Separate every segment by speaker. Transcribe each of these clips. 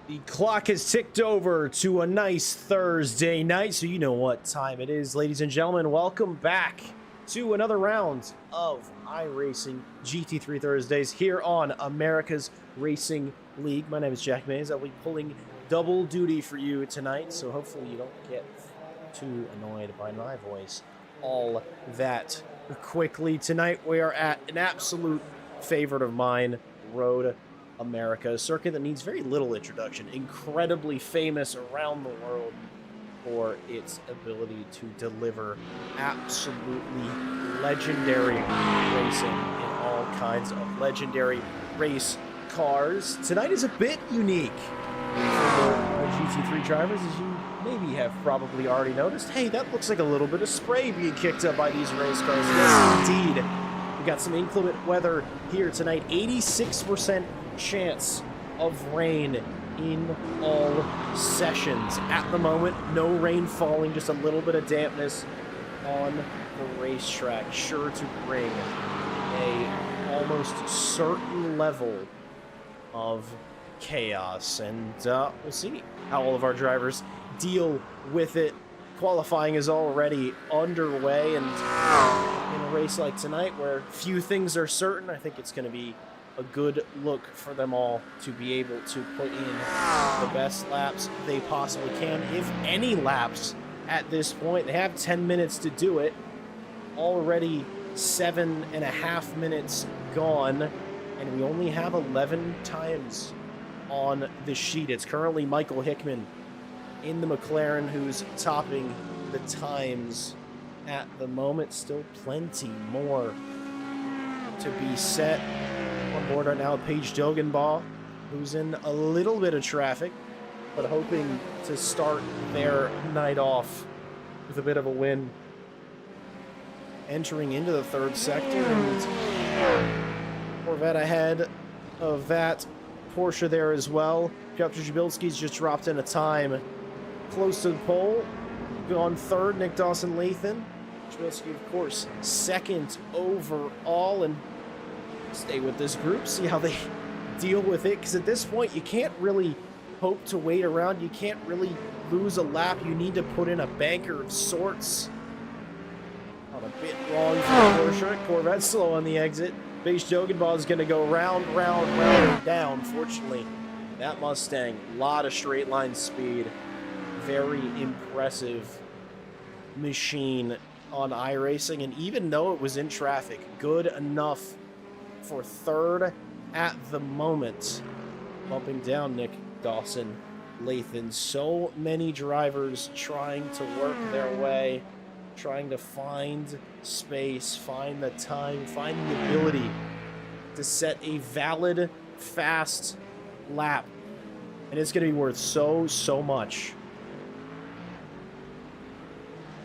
Speaker 1: The clock has ticked over to a nice Thursday night, so you know what time it is, ladies and gentlemen. Welcome back to another round of iRacing GT3 Thursdays here on America's Racing League. My name is Jack Mays. I'll be pulling double duty for you tonight, so hopefully you don't get too annoyed by my voice all that quickly. Tonight we are at an absolute favorite of mine, Road America, a circuit that needs very little introduction, incredibly famous around the world for its ability to deliver absolutely legendary racing in all kinds of legendary race cars. Tonight is a bit unique for GT3 drivers, as you maybe have probably already noticed. Hey, that looks like a little bit of spray being kicked up by these race cars. Yes, indeed. We got some inclement weather here tonight. 86% chance of rain in all sessions. At the moment, no rain falling, just a little bit of dampness on the racetrack, sure to bring a almost certain level of chaos. And we'll see how all of our drivers deal with it. Qualifying is already underway, and in a race like tonight where few things are certain, I think it's going to be a good look for them all to be able to put in the best laps they possibly can, if any laps at this point. They have 10 minutes to do it. Already 7.5 minutes gone, and we only have 11 times on the sheet. It's currently Michael Hickman in the McLaren who's topping the times at the moment. Still plenty more to be set. On board right now, Paige Dogenbaugh, who's in a little bit of traffic, but hoping to start their night off with a bit of a win. Entering into the third sector, and Corvette ahead of that. Porsche there as well. Piotr Jabilski's just dropped in a time close to the pole. On third, Nick Dawson-Lathan. Jabilski, of course, second overall, and stay with this group, see how they deal with it, because at this point you can't really hope to wait around. You can't really lose a lap. You need to put in a banker of sorts. On a bit wrong for Porsche. Corvette slow on the exit. Paige Dogenbaugh is going to go round, and down. Fortunately, that Mustang, a lot of straight line speed. Very impressive machine on iRacing, and even though it was in traffic, good enough for third at the moment. Bumping down Nick Dawson-Lathan. So many drivers trying to work their way, trying to find space, find the time, find the ability to set a valid, fast lap. And it's going to be worth so much.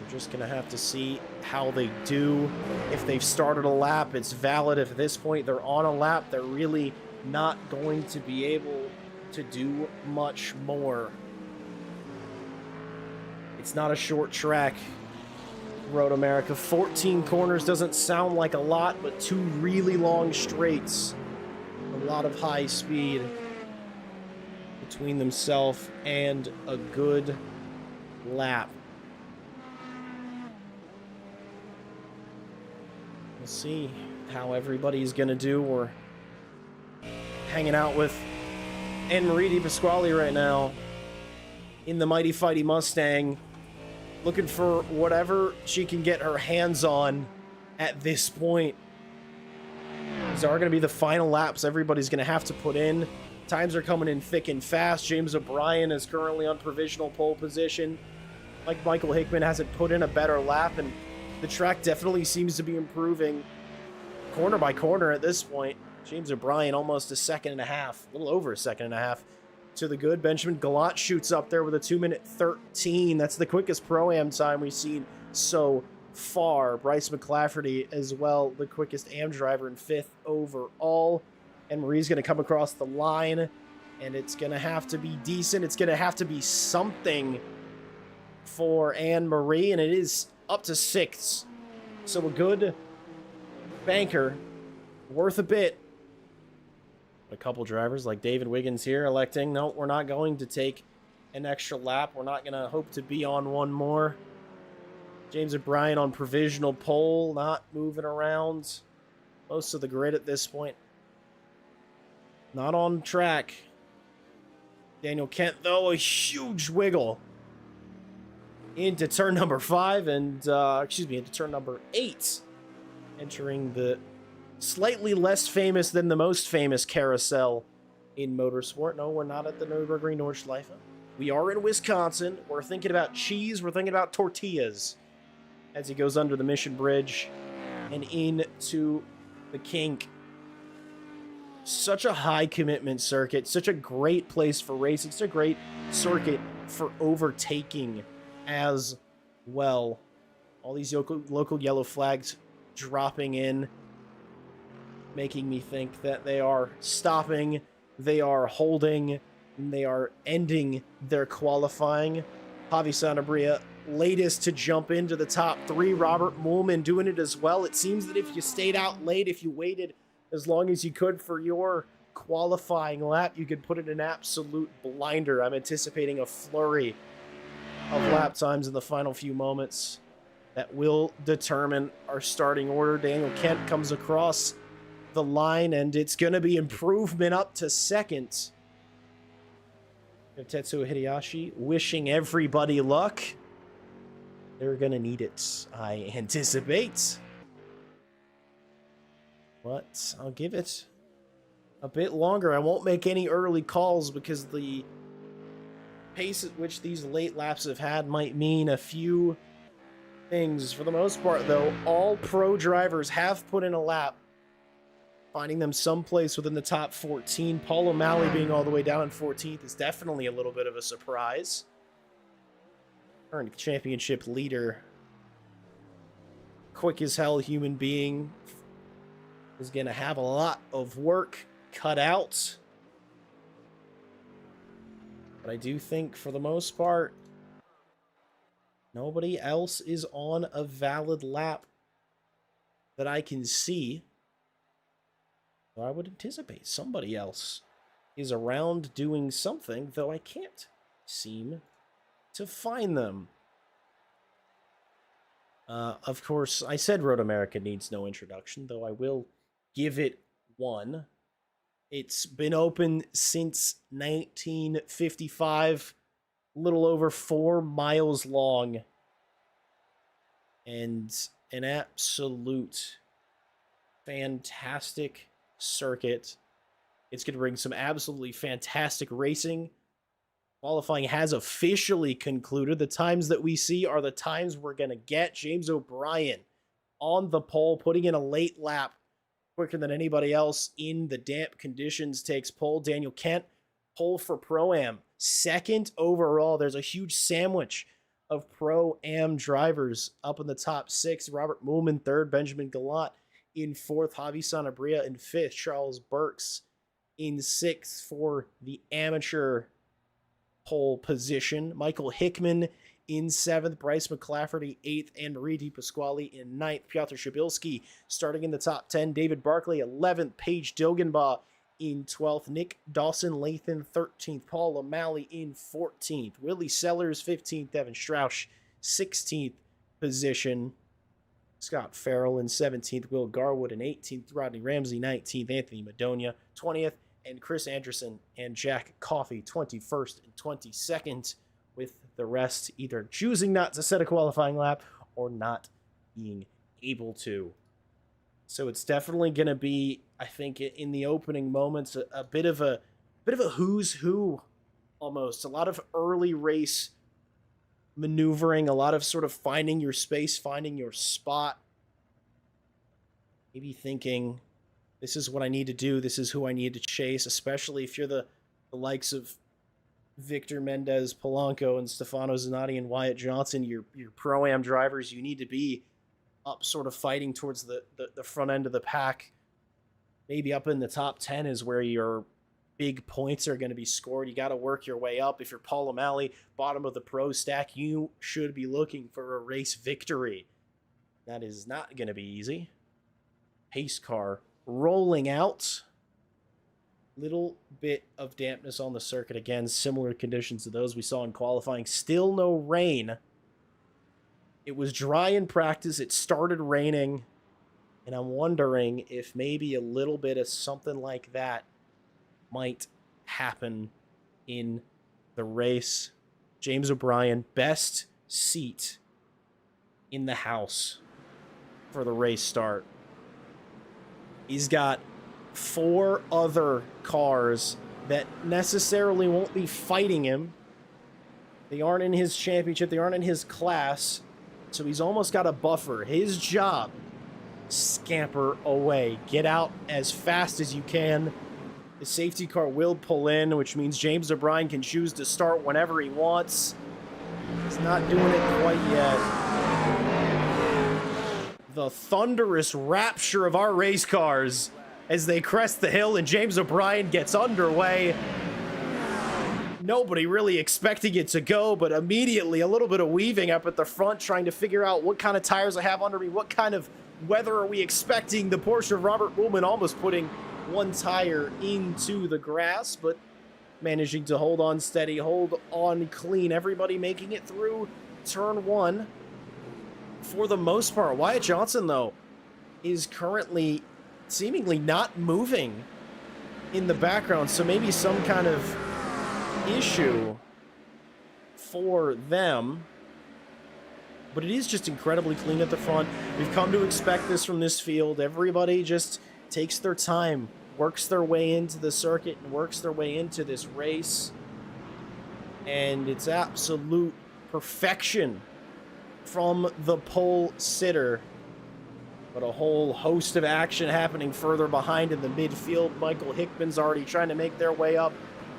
Speaker 1: We're just going to have to see how they do. If they've started a lap, it's valid. If at this point they're on a lap, they're really not going to be able to do much more. It's not a short track, Road America. 14 corners doesn't sound like a lot, but two really long straights. A lot of high speed between themselves and a good lap. We'll see how everybody's going to do. We're hanging out with Anne-Marie Di Pasquale right now in the Mighty Fighty Mustang, looking for whatever she can get her hands on at this point. These are going to be the final laps everybody's going to have to put in. Times are coming in thick and fast. James O'Brien is currently on provisional pole position. Michael Hickman hasn't put in a better lap, and the track definitely seems to be improving corner by corner at this point. James O'Brien almost a second and a half, a little over a second and a half to the good. Benjamin Gallant shoots up there with a 2:13. That's the quickest Pro-Am time we've seen so far. Bryce McClafferty as well, the quickest AM driver in 5th overall. And Marie's going to come across the line, and it's going to have to be decent. It's going to have to be something for Anne-Marie, and it is up to 6th. So a good banker, worth a bit. A couple drivers like David Wiggins here electing, no, we're not going to take an extra lap. We're not going to hope to be on one more. James O'Brien on provisional pole, not moving around most of the grid at this point. Not on track. Daniel Kent, though, a huge wiggle into turn number 5 and, into turn number 8. Entering the slightly less famous than the most famous carousel in motorsport. No, we're not at the Nürburgring Nordschleife. We are in Wisconsin. We're thinking about cheese. We're thinking about tortillas as he goes under the Mission Bridge and into the kink. Such a high commitment circuit. Such a great place for racing. Such a great circuit for overtaking as well. All these local yellow flags dropping in, making me think that they are stopping, they are holding, and they are ending their qualifying. Javi Sanabria, latest to jump into the top 3. Robert Moolman doing it as well. It seems that if you stayed out late, if you waited as long as you could for your qualifying lap, you could put in an absolute blinder. I'm anticipating a flurry of lap times in the final few moments that will determine our starting order. Daniel Kent comes across the line, and it's going to be improvement up to second. Tetsuo Hideyoshi wishing everybody luck. They're going to need it, I anticipate. But I'll give it a bit longer. I won't make any early calls because the pace at which these late laps have had might mean a few things. For the most part, though, all pro drivers have put in a lap, finding them someplace within the top 14. Paul O'Malley being all the way down in 14th is definitely a little bit of a surprise. Current championship leader, quick as hell human being, is going to have a lot of work cut out. But I do think, for the most part, nobody else is on a valid lap that I can see. So I would anticipate somebody else is around doing something, though I can't seem to find them. Of course, I said Road America needs no introduction, though I will give it one. It's been open since 1955, a little over 4 miles long, and an absolute fantastic circuit. It's going to bring some absolutely fantastic racing. Qualifying has officially concluded. The times that we see are the times we're going to get. James O'Brien on the pole, putting in a late lap quicker than anybody else in the damp conditions, takes pole. Daniel Kent, pole for Pro-Am. Second overall. There's a huge sandwich of Pro-Am drivers up in the top 6. Robert Moolman, 3rd. Benjamin Gallant in 4th. Javi Sanabria in 5th. Charles Burks in 6th for the amateur pole position. Michael Hickman in 7th, Bryce McClafferty 8th, and Marie DiPasquale in 9th. Piotr Shabilski starting in the top 10. David Barkley 11th, Paige Dilgenbaugh in 12th, Nick Dawson-Lathan 13th, Paul O'Malley in 14th, Willie Sellers 15th, Evan Strauch 16th position, Scott Farrell in 17th, Will Garwood in 18th, Rodney Ramsey 19th, Anthony Madonia 20th, and Chris Anderson and Jack Coffey 21st and 22nd, with the rest either choosing not to set a qualifying lap or not being able to. So it's definitely going to be, I think, in the opening moments, a bit of a who's who almost. A lot of early race maneuvering, a lot of sort of finding your space, finding your spot. Maybe thinking, this is what I need to do, this is who I need to chase, especially if you're the likes of Victor Mendez, Polanco, and Stefano Zanatti and Wyatt Johnson, your Pro-Am drivers. You need to be up sort of fighting towards the front end of the pack. Maybe up in the top 10 is where your big points are going to be scored. You got to work your way up. If you're Paul O'Malley, bottom of the pro stack, you should be looking for a race victory. That is not going to be easy. Pace car rolling out. Little bit of dampness on the circuit. Again, similar conditions to those we saw in qualifying. Still no rain. It was dry in practice. It started raining. And I'm wondering if maybe a little bit of something like that might happen in the race. James O'Brien, best seat in the house for the race start. He's got 4 other cars that necessarily won't be fighting him. They aren't in his championship. They aren't in his class. So he's almost got a buffer. His job, scamper away. Get out as fast as you can. The safety car will pull in, which means James O'Brien can choose to start whenever he wants. He's not doing it quite yet. The thunderous rapture of our race cars as they crest the hill and James O'Brien gets underway. Nobody really expecting it to go, but immediately a little bit of weaving up at the front, trying to figure out what kind of tires I have under me, what kind of weather are we expecting. The Porsche of Robert Ullman almost putting one tire into the grass, but managing to hold on steady, hold on clean. Everybody making it through turn 1 for the most part. Wyatt Johnson, though, is currently seemingly not moving in the background, so maybe some kind of issue for them. But it is just incredibly clean at the front. We've come to expect this from this field. Everybody just takes their time, works their way into the circuit, and works their way into this race. And it's absolute perfection from the pole sitter. But a whole host of action happening further behind in the midfield. Michael Hickman's already trying to make their way up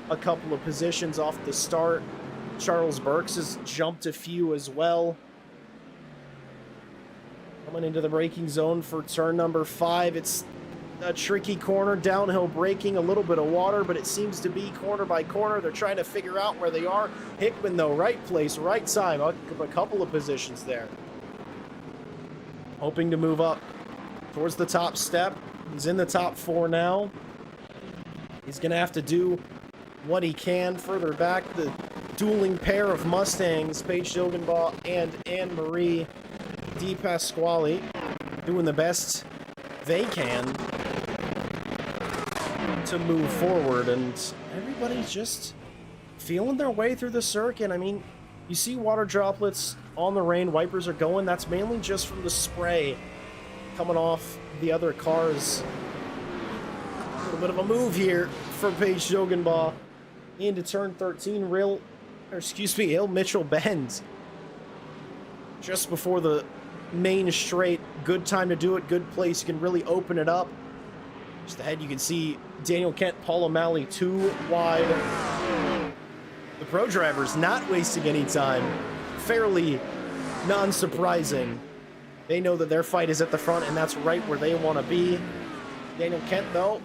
Speaker 1: a couple of positions off the start. Charles Burks has jumped a few as well. Coming into the braking zone for turn number 5. It's a tricky corner, downhill braking, a little bit of water, but it seems to be corner by corner. They're trying to figure out where they are. Hickman, though, right place, right time, a couple of positions there. Hoping to move up towards the top step. He's in the top 4 now. He's going to have to do what he can further back. The dueling pair of Mustangs, Paige Dilgenbaugh and Anne-Marie Di Pasquale, doing the best they can to move forward, and everybody's just feeling their way through the circuit. I mean, you see water droplets on the rain, wipers are going. That's mainly just from the spray coming off the other cars. A little bit of a move here for Paige Dilgenbaugh into turn 13. Hill Mitchell bend just before the main straight. Good time to do it, good place. You can really open it up. Just ahead you can see Daniel Kent, Paul O'Malley 2 wide. The pro drivers not wasting any time. Fairly non-surprising. They know that their fight is at the front, and that's right where they want to be. Daniel Kent, though,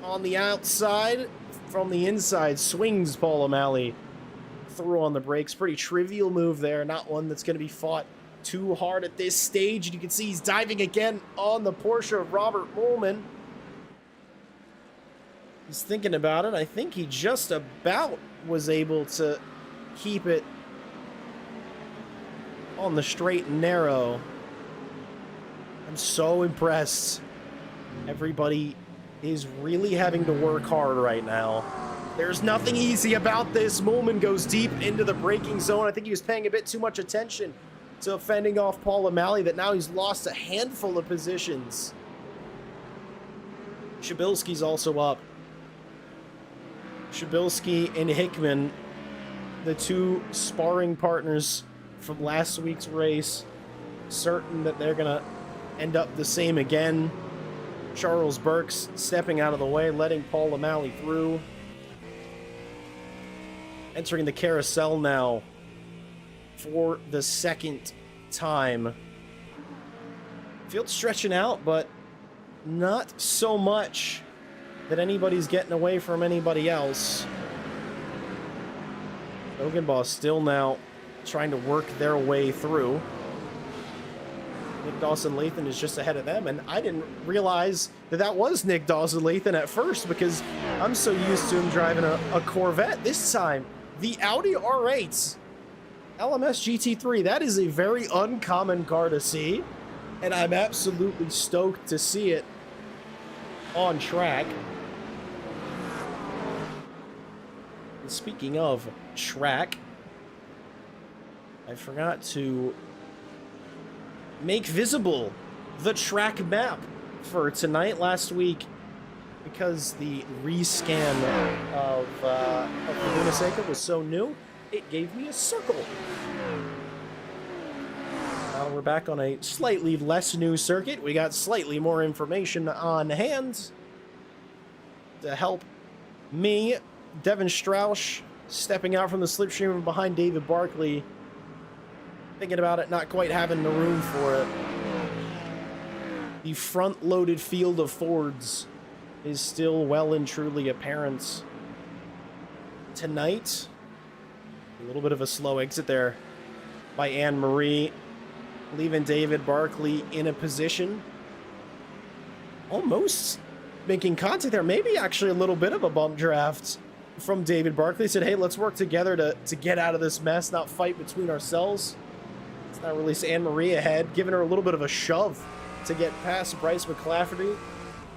Speaker 1: on the outside. From the inside, swings Paul O'Malley through on the brakes. Pretty trivial move there. Not one that's going to be fought too hard at this stage. And you can see he's diving again on the Porsche of Robert Ullman. He's thinking about it. I think he just about was able to keep it on the straight and narrow. I'm so impressed. Everybody is really having to work hard right now. There's nothing easy about this. Ullman goes deep into the braking zone. I think he was paying a bit too much attention to fending off Paul O'Malley, that now he's lost a handful of positions. Shabilsky's also up. Shabilsky and Hickman, the 2 sparring partners from last week's race, certain that they're going to end up the same again. Charles Burks stepping out of the way, letting Paul O'Malley through. Entering the carousel now for the second time. Field stretching out, but not so much that anybody's getting away from anybody else. Dilgenbaugh still now trying to work their way through. Nick Dawson-Lathan is just ahead of them, and I didn't realize that that was Nick Dawson-Lathan at first, because I'm so used to him driving a Corvette. This time, the Audi R8 LMS GT3. That is a very uncommon car to see, and I'm absolutely stoked to see it on track. And speaking of track, I forgot to make visible the track map for tonight. Last week, because the rescan of Laguna Seca was so new, it gave me a circle. Now we're back on a slightly less new circuit. We got slightly more information on hand to help me. Devin Strauss stepping out from the slipstream behind David Barkley. Thinking about it, not quite having the room for it. The front-loaded field of Fords is still well and truly apparent. Tonight, a little bit of a slow exit there by Anne-Marie, leaving David Barkley in a position almost making contact there. Maybe actually a little bit of a bump draft from David Barkley. Said, hey, let's work together to get out of this mess, not fight between ourselves. Let's not release Anne-Marie ahead, giving her a little bit of a shove to get past Bryce McClafferty.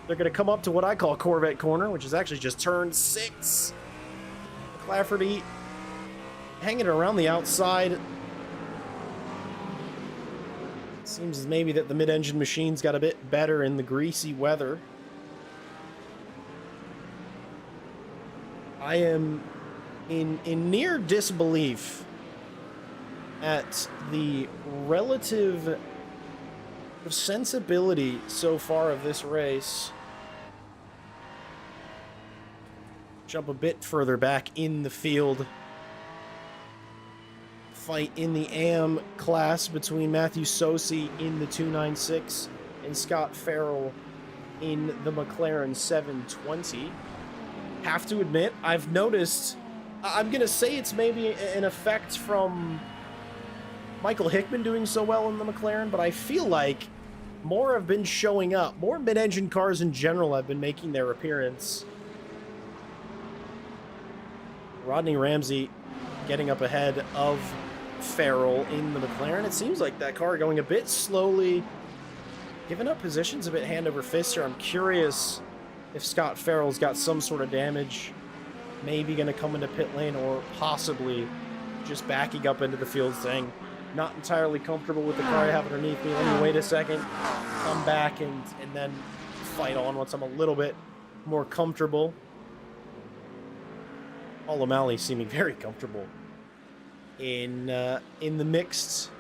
Speaker 1: They're going to come up to what I call Corvette Corner, which is actually just turn 6. McClafferty hanging around the outside. Seems as maybe that the mid-engine machine's got a bit better in the greasy weather. I am in near disbelief at the relative sensibility so far of this race. Jump a bit further back in the field. Fight in the AM class between Matthew Sosi in the 296 and Scott Farrell in the McLaren 720. Have to admit, I've noticed, I'm going to say it's maybe an effect from Michael Hickman doing so well in the McLaren, but I feel like more have been showing up. More mid-engine cars in general have been making their appearance. Rodney Ramsey getting up ahead of Farrell in the McLaren. It seems like that car going a bit slowly, giving up positions a bit hand over fist here. I'm curious if Scott Farrell's got some sort of damage, maybe going to come into pit lane, or possibly just backing up into the field saying, not entirely comfortable with the car I have underneath me. Let me wait a second, come back, and then fight on once I'm a little bit more comfortable. Paul O'Malley seeming very comfortable in the mixed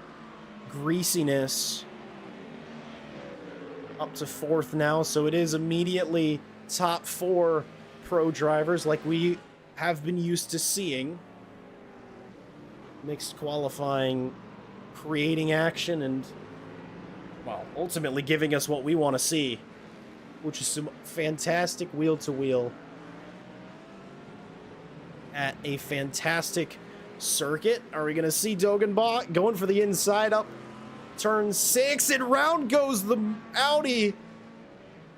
Speaker 1: greasiness. Up to 4th now, so it is immediately top 4 pro drivers like we have been used to seeing. Mixed qualifying, creating action, and, well, ultimately giving us what we want to see, which is some fantastic wheel-to-wheel at a fantastic circuit. Are we going to see Dogenbach going for the inside up turn 6, and round goes the Audi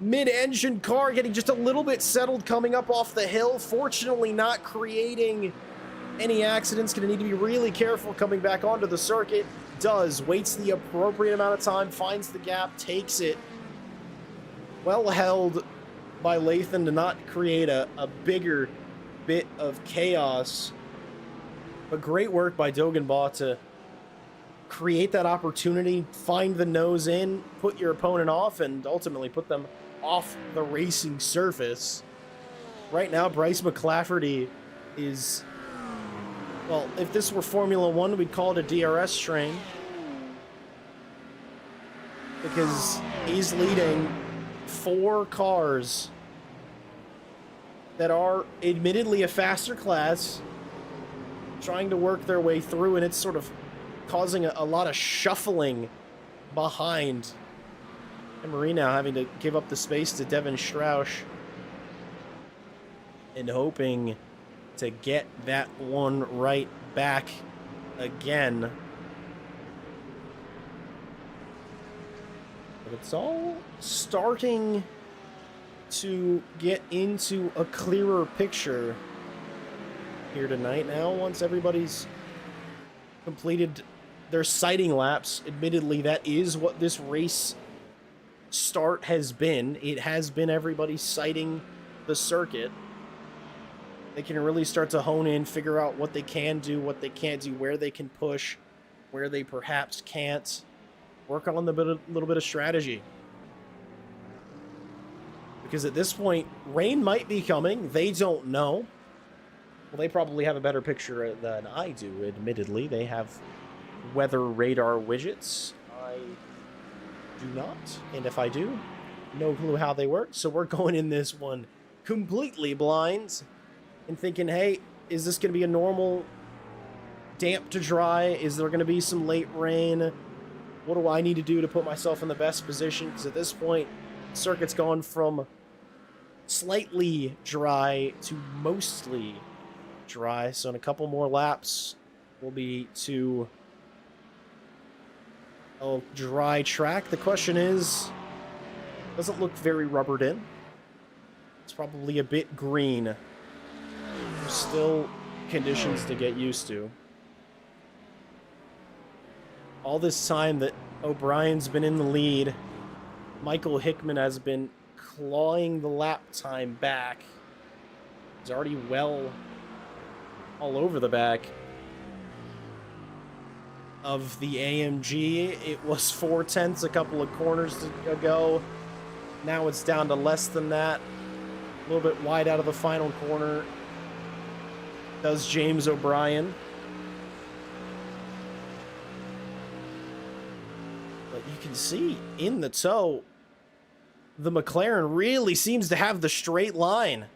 Speaker 1: mid-engine car, getting just a little bit settled coming up off the hill. Fortunately not creating any accidents. Going to need to be really careful coming back onto the circuit. Does. Waits the appropriate amount of time, finds the gap, takes it. Well held by Lathan to not create a bigger bit of chaos. But great work by Dogenbach to create that opportunity, find the nose in, put your opponent off, and ultimately put them off the racing surface. Right now, Bryce McClafferty is, well, if this were Formula 1, we'd call it a DRS train, because he's leading 4 cars that are admittedly a faster class, trying to work their way through, and it's sort of causing a lot of shuffling behind. And Marie now having to give up the space to Devin Strauss and hoping to get that one right back again. But it's all starting to get into a clearer picture here tonight now, once everybody's completed their sighting laps. Admittedly, that is what this race start has been. It has been everybody sighting the circuit. They can really start to hone in, figure out what they can do, what they can't do, where they can push, where they perhaps can't. Work on a little bit of strategy. Because at this point, rain might be coming. They don't know. Well, they probably have a better picture than I do, admittedly. They have weather radar widgets. I do not. And if I do, no clue how they work. So we're going in this one completely blind and thinking, hey, is this going to be a normal damp to dry? Is there going to be some late rain? What do I need to do to put myself in the best position? Because at this point, the circuit's gone from slightly dry to mostly dry. So in a couple more laps, we'll be to a dry track. The question is, doesn't look very rubbered in. It's probably a bit green. There's still conditions to get used to. All this time that O'Brien's been in the lead, Michael Hickman has been clawing the lap time back. He's already well all over the back of the AMG. It was 4/10 a couple of corners ago. Now it's down to less than that. A little bit wide out of the final corner. Does James O'Brien. But you can see in the tow, the McLaren really seems to have the straight line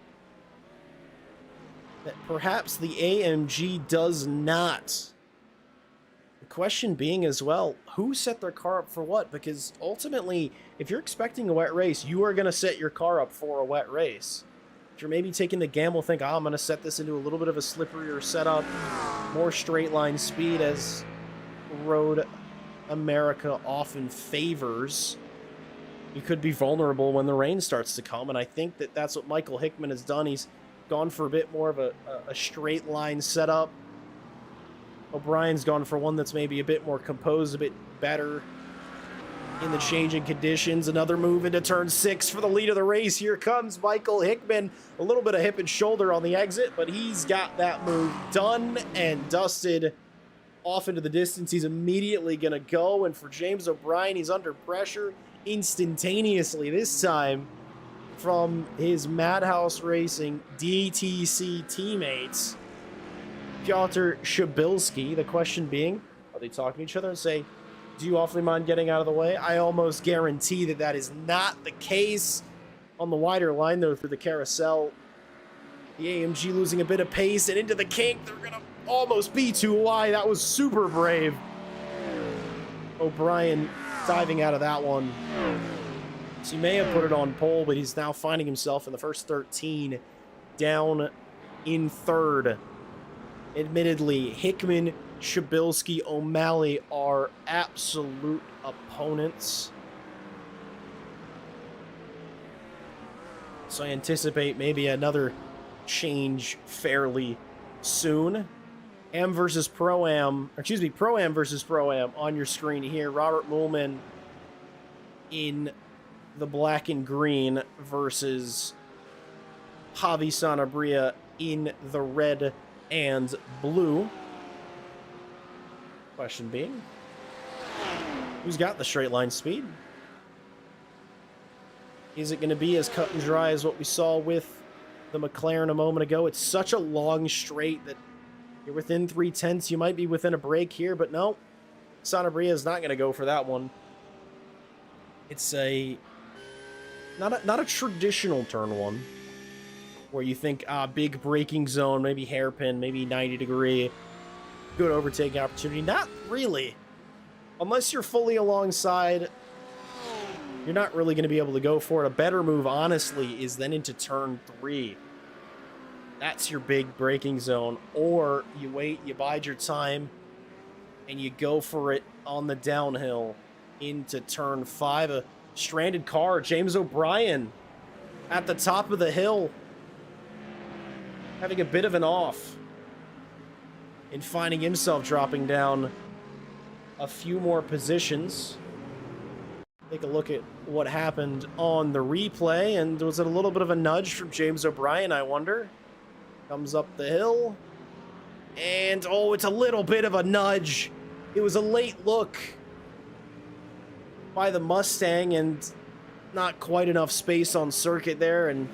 Speaker 1: that perhaps the AMG does not. The question being as well, who set their car up for what? Because ultimately, if you're expecting a wet race, you are going to set your car up for a wet race. If you're maybe taking the gamble, think, oh, I'm going to set this into a little bit of a slipperier setup, more straight line speed, as Road America often favors, you could be vulnerable when the rain starts to come. And I think that that's what Michael Hickman has done. He's gone for a bit more of a straight line setup. O'Brien's gone for one that's maybe a bit more composed, a bit better in the changing conditions. Another move into turn 6 for the lead of the race. Here comes Michael Hickman. A little bit of hip and shoulder on the exit, but he's got that move done and dusted off into the distance. He's immediately going to go, and for James O'Brien, he's under pressure instantaneously this time from his Madhouse Racing DTC teammates. Piotr Shabilski. The question being, are they talking to each other and say, do you awfully mind getting out of the way? I almost guarantee that that is not the case. On the wider line, though, through the carousel, the AMG losing a bit of pace, and into the kink. They're going to almost be too wide. That was super brave. O'Brien diving out of that one. So he may have put it on pole, but he's now finding himself in the first 13 down in third. Admittedly, Hickman, Shabilski, O'Malley are absolute opponents. So I anticipate maybe another change fairly soon. Am versus Pro-Am, or excuse me, Pro-Am versus Pro-Am on your screen here. Robert Moolman in the black and green versus Javi Sanabria in the red and blue. Question being, who's got the straight line speed? Is it going to be as cut and dry as what we saw with the McLaren a moment ago? It's such a long straight that you're within 3/10. You might be within a break here, but no. Sanabria is not going to go for that one. It's not a traditional turn one where you think, big braking zone, maybe hairpin, maybe 90 degree, good overtaking opportunity. Not really. Unless you're fully alongside, you're not really going to be able to go for it. A better move, honestly, is then into turn 3. That's your big braking zone. Or you wait, you bide your time, and you go for it on the downhill into turn 5. A stranded car, James O'Brien at the top of the hill, having a bit of an off and finding himself dropping down a few more positions. Take a look at what happened on the replay, and was it a little bit of a nudge from James O'Brien, I wonder? Comes up the hill, and oh, it's a little bit of a nudge. It was a late look by the Mustang, and not quite enough space on circuit there, and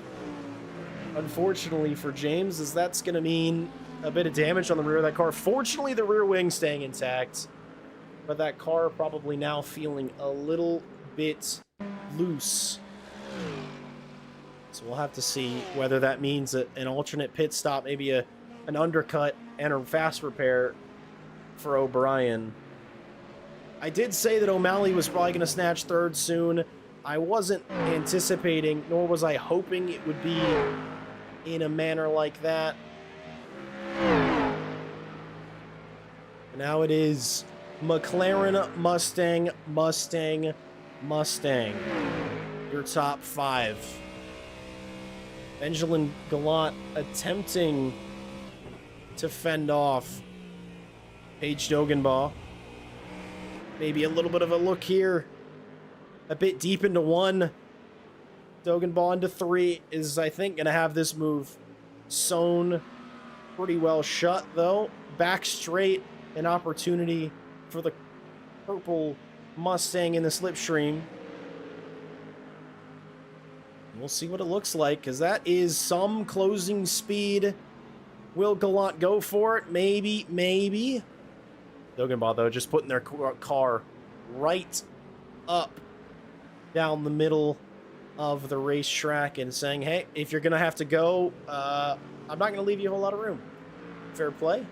Speaker 1: unfortunately for James, as that's going to mean a bit of damage on the rear of that car. Fortunately, the rear wing staying intact, but that car probably now feeling a little bit loose. So we'll have to see whether that means that an alternate pit stop, maybe an undercut and a fast repair for O'Brien. I did say that O'Malley was probably going to snatch third soon. I wasn't anticipating, nor was I hoping it would be in a manner like that. Now it is McLaren, Mustang, Mustang, Mustang. Your top five. Benjamin Gallant attempting to fend off Paige Dogenbaugh. Maybe a little bit of a look here. A bit deep into one. Dogenbaugh into three is, I think, going to have this move sewn pretty well shut, though. Back straight, an opportunity for the purple Mustang in the slipstream. We'll see what it looks like, because that is some closing speed. Will Gallant go for it? Maybe, maybe. Dogenbaugh, though, just putting their car right up down the middle of the racetrack and saying, hey, if you're going to have to go, I'm not going to leave you a whole lot of room. Fair play.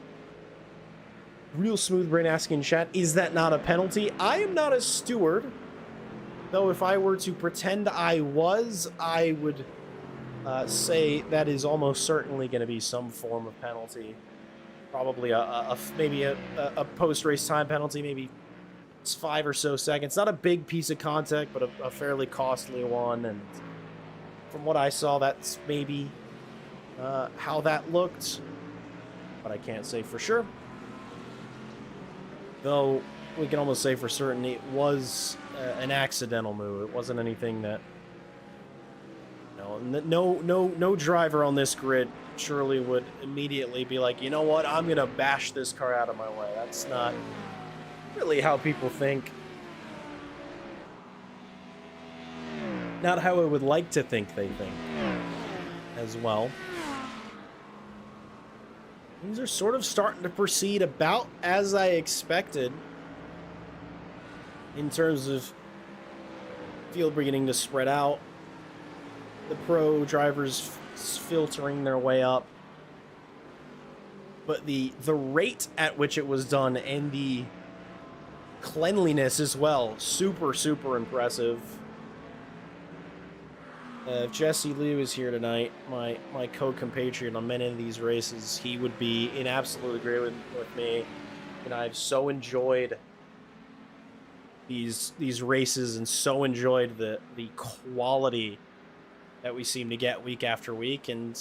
Speaker 1: Real Smooth Brain asking in chat, is that not a penalty? I am not a steward, though if I were to pretend I was, I would say that is almost certainly going to be some form of penalty. Probably maybe a post-race time penalty, maybe it's 5 or so seconds. Not a big piece of contact, but a fairly costly one. And from what I saw, that's maybe how that looked, but I can't say for sure. Though we can almost say for certain it was an accidental move. It wasn't anything that, no driver on this grid surely would immediately be like, you know what, I'm gonna bash this car out of my way. That's not really how people think. Not how I would like to think they think as well. Things are sort of starting to proceed about as I expected in terms of field beginning to spread out. The pro drivers filtering their way up. But the rate at which it was done and the cleanliness as well, super, super impressive. If Jesse Liu is here tonight, my co-compatriot on many of these races, he would be in absolute agreement with me. And I've so enjoyed these races and so enjoyed the quality that we seem to get week after week, and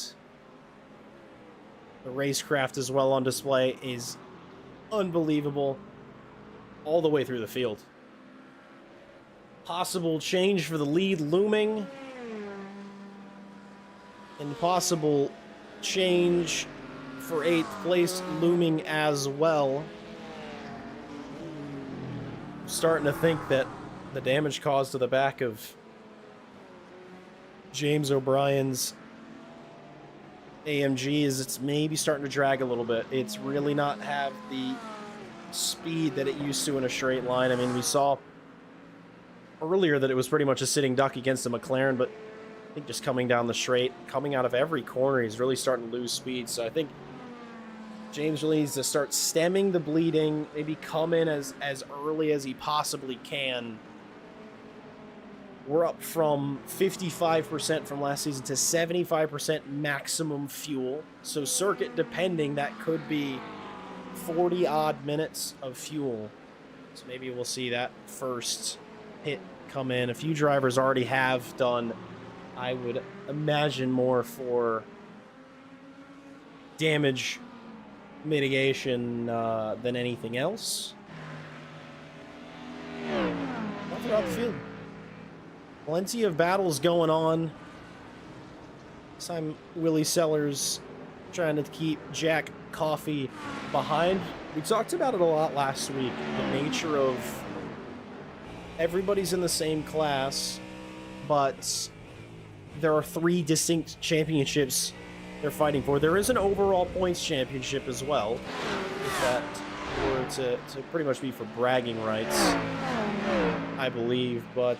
Speaker 1: the racecraft as well on display is unbelievable all the way through the field. Possible change for the lead looming, and possible change for 8th place looming as well. I'm starting to think that the damage caused to the back of James O'Brien's AMG is it's maybe starting to drag a little bit. It's really not have the speed that it used to in a straight line. I mean, we saw earlier that it was pretty much a sitting duck against the McLaren, but I think just coming down the straight, coming out of every corner, he's really starting to lose speed. So I think James really needs to start stemming the bleeding, maybe come in as early as he possibly can. We're up from 55% from last season to 75% maximum fuel. So circuit depending, that could be 40 odd minutes of fuel. So maybe we'll see that first hit come in. A few drivers already have done I would imagine more for damage mitigation than anything else. All throughout the field. Plenty of battles going on. This time, Willie Sellers trying to keep Jack Coffey behind. We talked about it a lot last week. The nature of everybody's in the same class, but there are 3 distinct championships they're fighting for. There is an overall points championship as well, if that were to pretty much be for bragging rights, I believe. But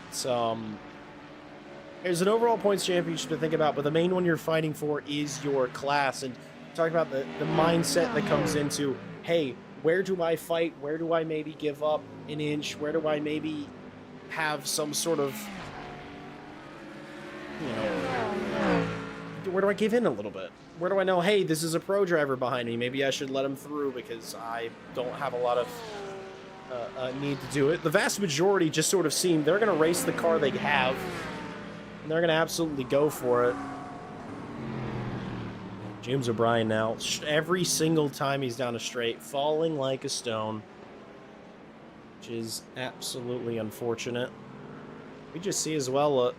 Speaker 1: there's an overall points championship to think about, but the main one you're fighting for is your class. And talking about the mindset that comes into, hey, where do I fight? Where do I maybe give up an inch? Where do I maybe have some sort of, you know, where do I give in a little bit? Where do I know, hey, this is a pro driver behind me, maybe I should let him through because I don't have a lot of need to do it? The vast majority just sort of seem they're going to race the car they have, and they're going to absolutely go for it. James O'Brien now, every single time he's down a straight, falling like a stone, which is absolutely unfortunate. We just see as well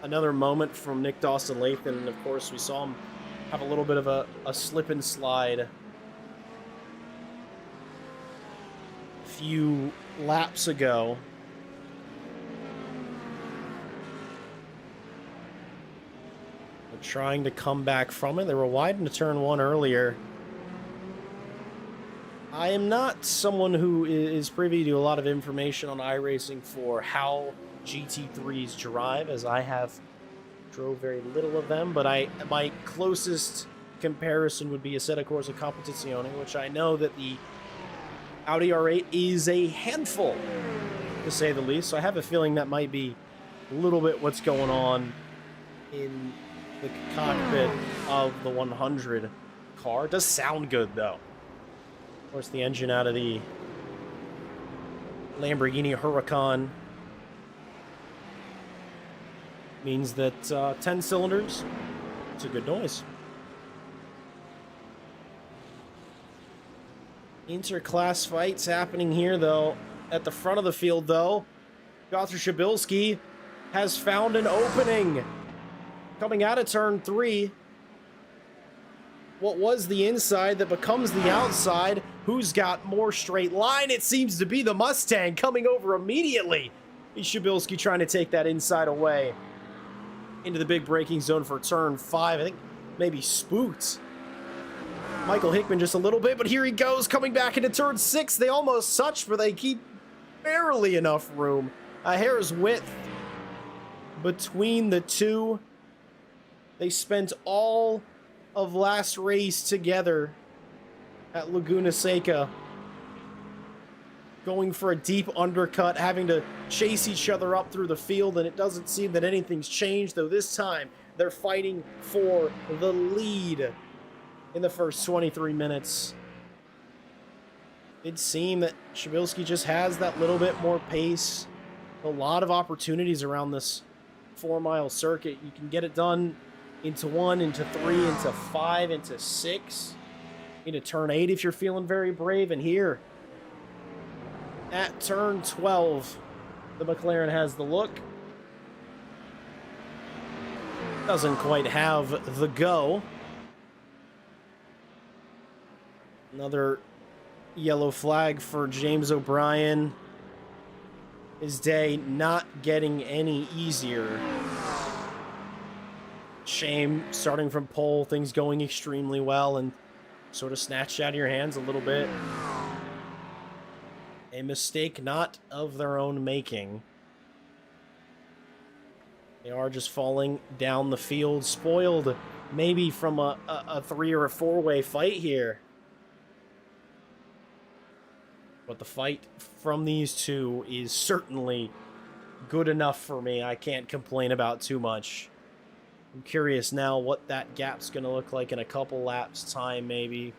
Speaker 1: another moment from Nick Dawson-Lathan, and of course we saw him have a little bit of a slip and slide a few laps ago. But trying to come back from it. They were wide into turn 1 earlier. I am not someone who is privy to a lot of information on iRacing for how GT3s drive, as I drove very little of them, but my closest comparison would be a Assetto Corsa Competizione, which I know that the Audi R8 is a handful, to say the least, so I have a feeling that might be a little bit what's going on in the cockpit of the 100 car. It does sound good, though. Of course, the engine out of the Lamborghini Huracan means that 10 cylinders, it's a good noise. Interclass fights happening here, though. At the front of the field, though, Piotr Shabilski has found an opening. Coming out of turn 3. What was the inside that becomes the outside? Who's got more straight line? It seems to be the Mustang coming over immediately. Shabilski trying to take that inside away into the big braking zone for turn 5. I think maybe spooked Michael Hickman just a little bit, but here he goes coming back into turn 6. They almost touch, but they keep barely enough room. A hair's width between the two. They spent all of last race together at Laguna Seca, going for a deep undercut, having to chase each other up through the field, and it doesn't seem that anything's changed, though this time they're fighting for the lead in the first 23 minutes. It'd seem that Shabilski just has that little bit more pace. A lot of opportunities around this 4-mile circuit. You can get it done into 1, into 3, into 5, into 6, into turn 8 if you're feeling very brave. And here at turn 12, the McLaren has the look. Doesn't quite have the go. Another yellow flag for James O'Brien. His day not getting any easier. Shame, starting from pole, things going extremely well and sort of snatched out of your hands a little bit. A mistake not of their own making. They are just falling down the field, spoiled maybe from a 3 or a 4-way fight here. But the fight from these two is certainly good enough for me. I can't complain about too much. I'm curious now what that gap's going to look like in a couple laps' time, maybe.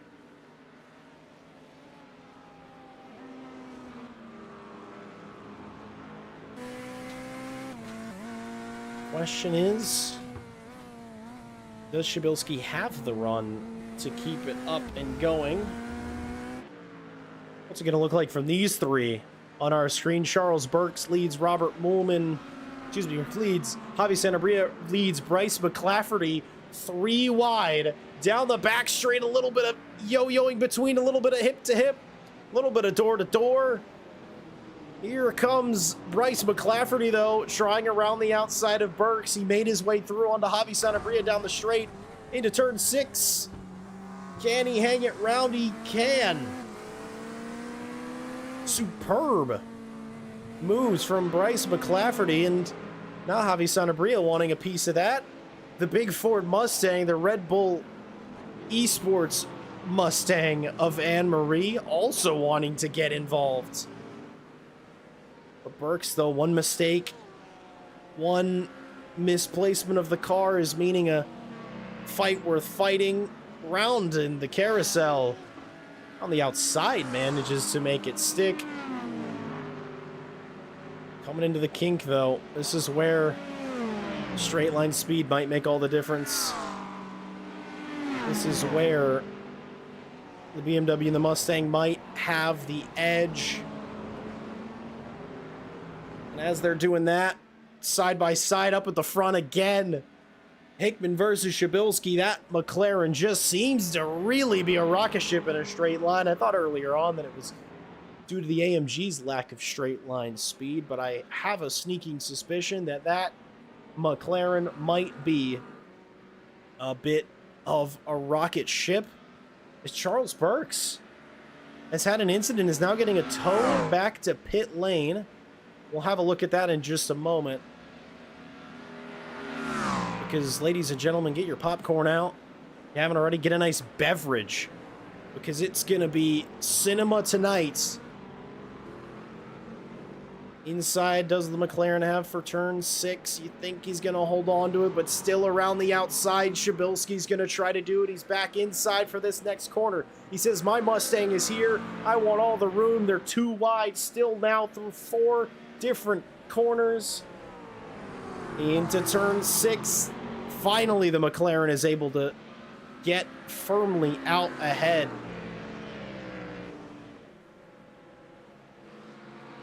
Speaker 1: Question is, Does Shabilsky have the run to keep it up and going? What's it going to look like from these three on our screen? Charles Burks leads Robert Moolman. Excuse me, leads Javi Sanabria, leads Bryce McClafferty 3 wide. Down the back straight, a little bit of yo-yoing between, a little bit of hip to hip, a little bit of door to door. Here comes Bryce McClafferty, though, trying around the outside of Burks. He made his way through onto Javi Sanabria down the straight into turn 6. Can he hang it round? He can. Superb moves from Bryce McClafferty, and now Javi Sanabria wanting a piece of that. The big Ford Mustang, the Red Bull Esports Mustang of Anne-Marie, also wanting to get involved. But Burks, though, one mistake, one misplacement of the car is meaning a fight worth fighting. Round in the carousel on the outside manages to make it stick. Coming into the kink, though, this is where straight line speed might make all the difference. This is where the BMW and the Mustang might have the edge. And as they're doing that, side by side up at the front again, Hickman versus Shabilsky, that McLaren just seems to really be a rocket ship in a straight line. I thought earlier on that it was due to the AMG's lack of straight line speed, but I have a sneaking suspicion that that McLaren might be a bit of a rocket ship. As Charles Burks has had an incident, is now getting a tow back to pit lane. We'll have a look at that in just a moment. Because, ladies and gentlemen, get your popcorn out. If you haven't already, get a nice beverage. Because it's going to be cinema tonight. Inside, does the McLaren have for turn 6? You think he's going to hold on to it, but still around the outside. Shabilsky's going to try to do it. He's back inside for this next corner. He says, my Mustang is here. I want all the room. They're 2 wide still now through 4 different corners. Into turn 6. Finally, the McLaren is able to get firmly out ahead.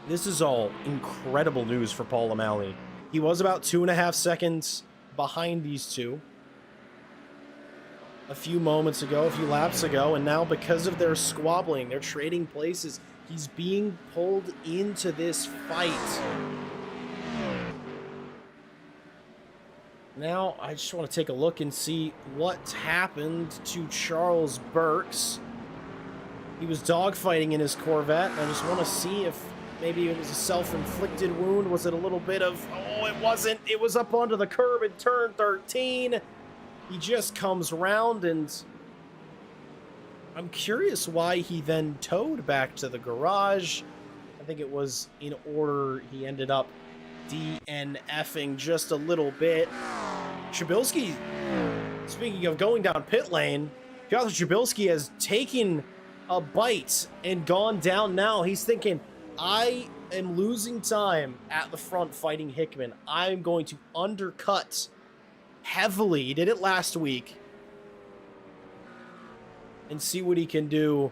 Speaker 1: This is all incredible news for Paul O'Malley. He was about 2.5 seconds behind these two a few moments ago, a few laps ago, and now because of their squabbling, their trading places, he's being pulled into this fight. Now, I just want to take a look and see what happened to Charles Burks. He was dogfighting in his Corvette, and I just want to see if maybe it was a self-inflicted wound. Was it a little bit of... Oh, it wasn't. It was up onto the curb in turn 13. He just comes round, and I'm curious why he then towed back to the garage. I think it was in order he ended up DNFing just a little bit. Shabilsky, speaking of going down pit lane, Piotr Shabilsky has taken a bite and gone down now. He's thinking, I am losing time at the front fighting Hickman. I'm going to undercut heavily. He did it last week. And see what he can do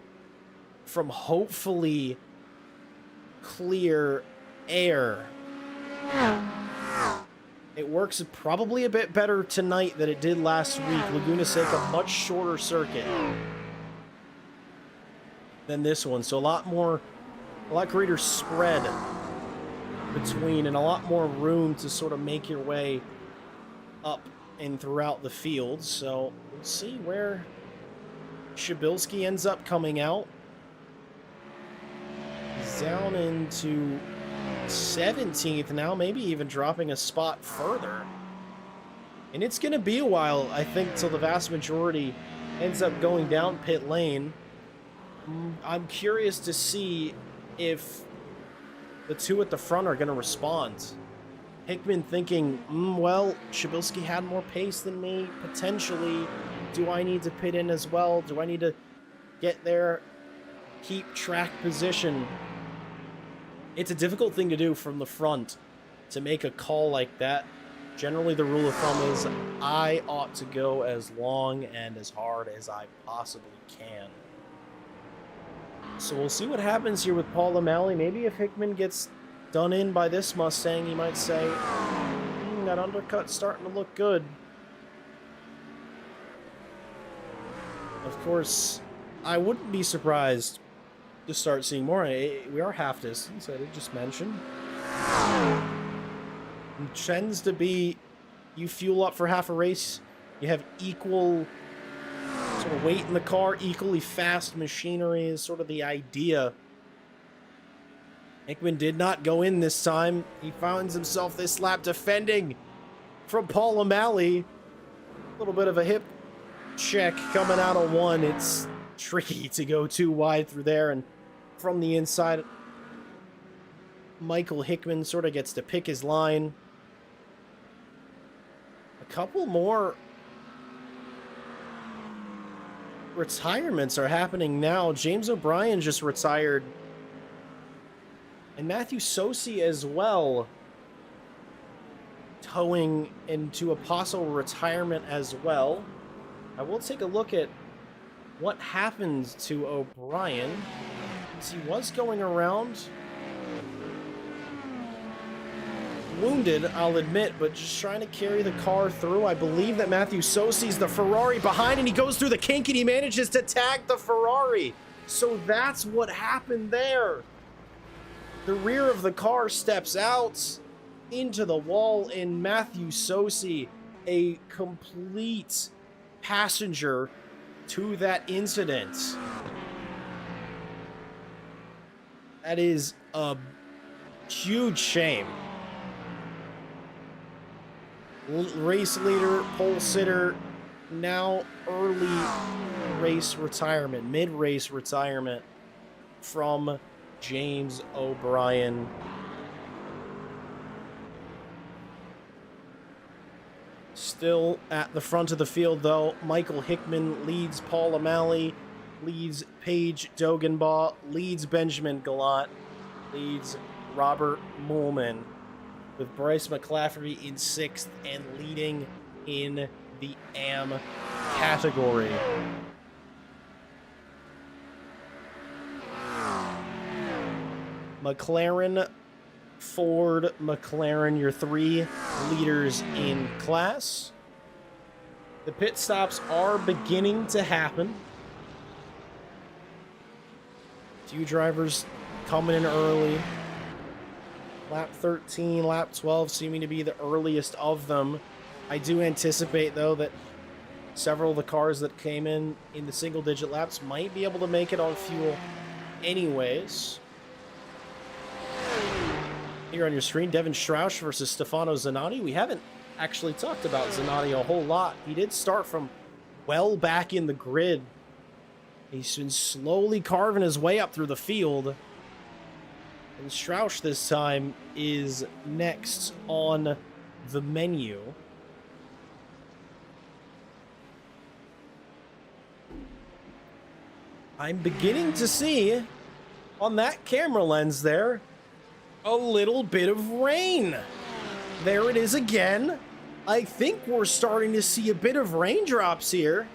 Speaker 1: from hopefully clear air. It works probably a bit better tonight than it did last week. Laguna Seca, much shorter circuit than this one. So a lot greater spread between and a lot more room to sort of make your way up and throughout the field. So we'll see where Shabilsky ends up coming out. He's down into 17th now, maybe even dropping a spot further. And it's going to be a while, I think, till the vast majority ends up going down pit lane. I'm curious to see if the two at the front are going to respond. Hickman thinking, well, Shabilsky had more pace than me, potentially. Do I need to pit in as well? Do I need to get there, keep track position? It's a difficult thing to do from the front, to make a call like that. Generally, the rule of thumb is I ought to go as long and as hard as I possibly can. So we'll see what happens here with Paul O'Malley. Maybe if Hickman gets done in by this Mustang, he might say, that undercut's starting to look good. Of course, I wouldn't be surprised to start seeing more. We are half distance, I did just mention. It tends to be, you fuel up for half a race, you have equal sort of weight in the car, equally fast machinery is sort of the idea. Hickman did not go in this time. He finds himself this lap defending from Paul O'Malley. A little bit of a hip check coming out of one. It's tricky to go too wide through there, and from the inside, Michael Hickman sort of gets to pick his line. A couple more retirements are happening now. James O'Brien just retired, and Matthew Sosi as well, towing into a possible retirement as well. I will take a look at what happened to O'Brien, as he was going around wounded, I'll admit, but just trying to carry the car through. I believe that Matthew Sosi's the Ferrari behind, and he goes through the kink and he manages to tag the Ferrari. So that's what happened there. The rear of the car steps out into the wall, and Matthew Sosi, a complete passenger to that incident. That is a huge shame. Race leader, pole sitter, now early race retirement, mid-race retirement from James O'Brien. Still at the front of the field, though, Michael Hickman leads Paul O'Malley, leads Paige Dogenbaugh, leads Benjamin Gallant, leads Robert Moolman, with Bryce McClafferty in 6th and leading in the AM category. McLaren, Ford, McLaren, your 3 leaders in class. The pit stops are beginning to happen. Few drivers coming in early. Lap 13, lap 12 seeming to be the earliest of them. I do anticipate, though, that several of the cars that came in the single-digit laps might be able to make it on fuel anyways. Here on your screen, Devin Strauss versus Stefano Zanatti. We haven't actually talked about Zanatti a whole lot. He did start from well back in the grid. He's been slowly carving his way up through the field. And Strauss this time is next on the menu. I'm beginning to see on that camera lens there a little bit of rain. There it is again. I think we're starting to see a bit of raindrops here.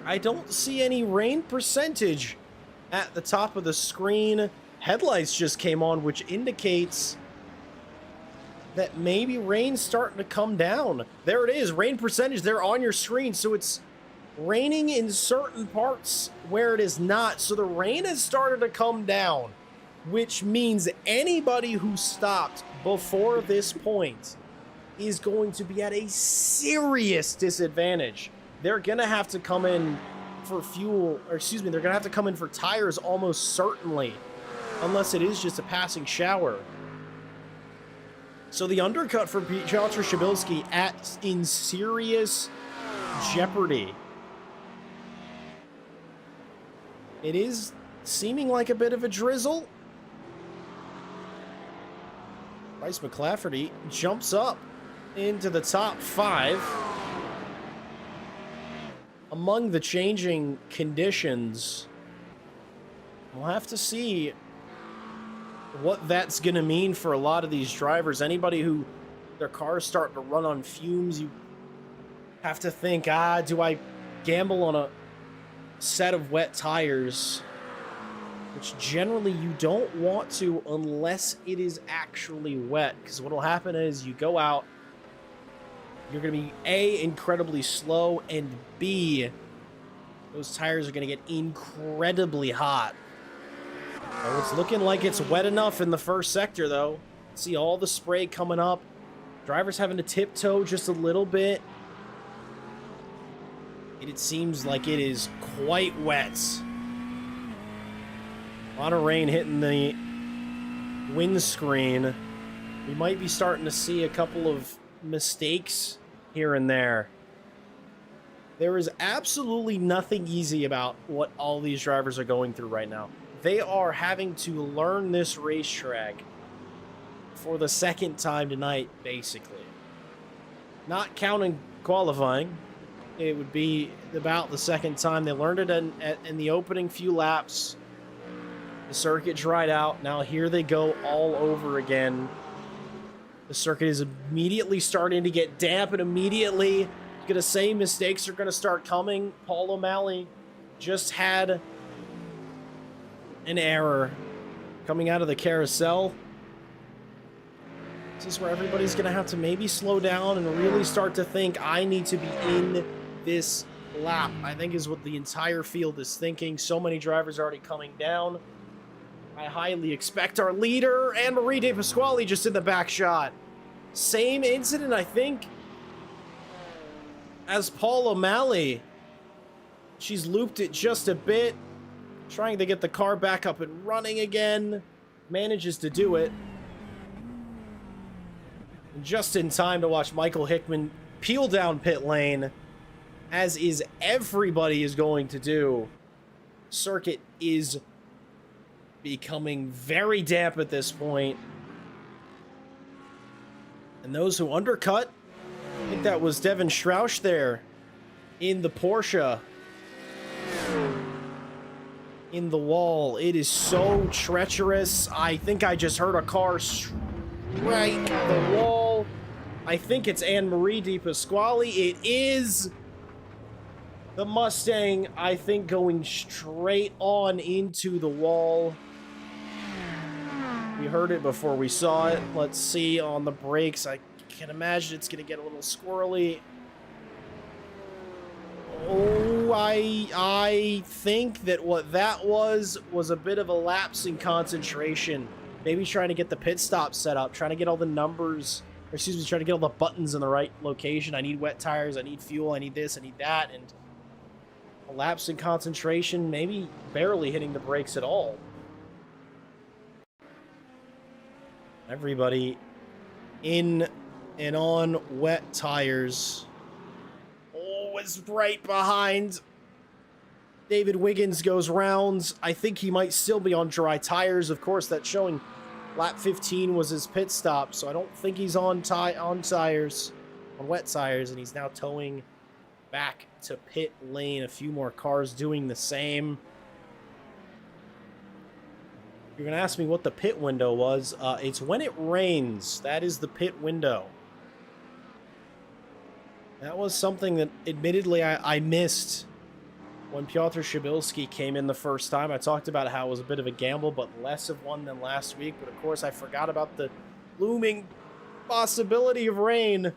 Speaker 1: I don't see any rain percentage at the top of the screen. Headlights just came on, which indicates that maybe rain's starting to come down. There it is, rain percentage there on your screen. So it's raining in certain parts where it is not. So the rain has started to come down, which means anybody who stopped before this point is going to be at a serious disadvantage. They're going to have to come in for fuel, or excuse me, they're going to have to come in for tires almost certainly, unless it is just a passing shower. So the undercut for Piotr Shabilski in serious jeopardy. It is seeming like a bit of a drizzle. Bryce McClafferty jumps up into the top 5. Among the changing conditions, we'll have to see what that's going to mean for a lot of these drivers. Anybody who their car's starting to run on fumes, you have to think, do I gamble on a set of wet tires? Which generally you don't want to unless it is actually wet, because what will happen is you go out, you're going to be A, incredibly slow, and B, those tires are going to get incredibly hot. Oh, it's looking like it's wet enough in the first sector, though. See all the spray coming up. Drivers having to tiptoe just a little bit. It seems like it is quite wet. A lot of rain hitting the windscreen. We might be starting to see a couple of mistakes here and there. There is absolutely nothing easy about what all these drivers are going through right now. They are having to learn this racetrack for the second time tonight, basically. Not counting qualifying. It would be about the second time. They learned it in the opening few laps. The circuit dried out. Now here they go all over again. The circuit is immediately starting to get damp, and immediately you're going to say mistakes are going to start coming. Paul O'Malley just had an error coming out of the carousel. This is where everybody's going to have to maybe slow down and really start to think, I need to be in this lap, I think is what the entire field is thinking. So many drivers already coming down. I highly expect our leader, Anne-Marie De Pasquale, just in the back shot. Same incident, I think, as Paul O'Malley. She's looped it just a bit, trying to get the car back up and running again. Manages to do it. Just in time to watch Michael Hickman peel down pit lane, as is everybody is going to do. Circuit is becoming very damp at this point. And those who undercut, I think that was Devin Strauch there in the Porsche. In the wall. It is so treacherous. I think I just heard a car strike the wall. I think it's Anne-Marie De Pasquale. It is the Mustang, I think, going straight on into the wall. We heard it before we saw it. Let's see on the brakes. I can imagine it's going to get a little squirrely. Oh, I think that what that was a bit of a lapse in concentration. Maybe trying to get the pit stop set up, trying to get all the numbers, or excuse me, trying to get all the buttons in the right location. I need wet tires, I need fuel, I need this, I need that, and a lapse in concentration, maybe barely hitting the brakes at all. Everybody in and on wet tires. Oh, it's right behind. David Wiggins goes rounds. I think he might still be on dry tires. Of course, that's showing lap 15 was his pit stop, so I don't think he's on tires, on wet tires, and he's now towing back to pit lane. A few more cars doing the same. You're going to ask me what the pit window was. It's when it rains. That is the pit window. That was something that, admittedly, I missed when Piotr Shabilski came in the first time. I talked about how it was a bit of a gamble, but less of one than last week. But, of course, I forgot about the looming possibility of rain.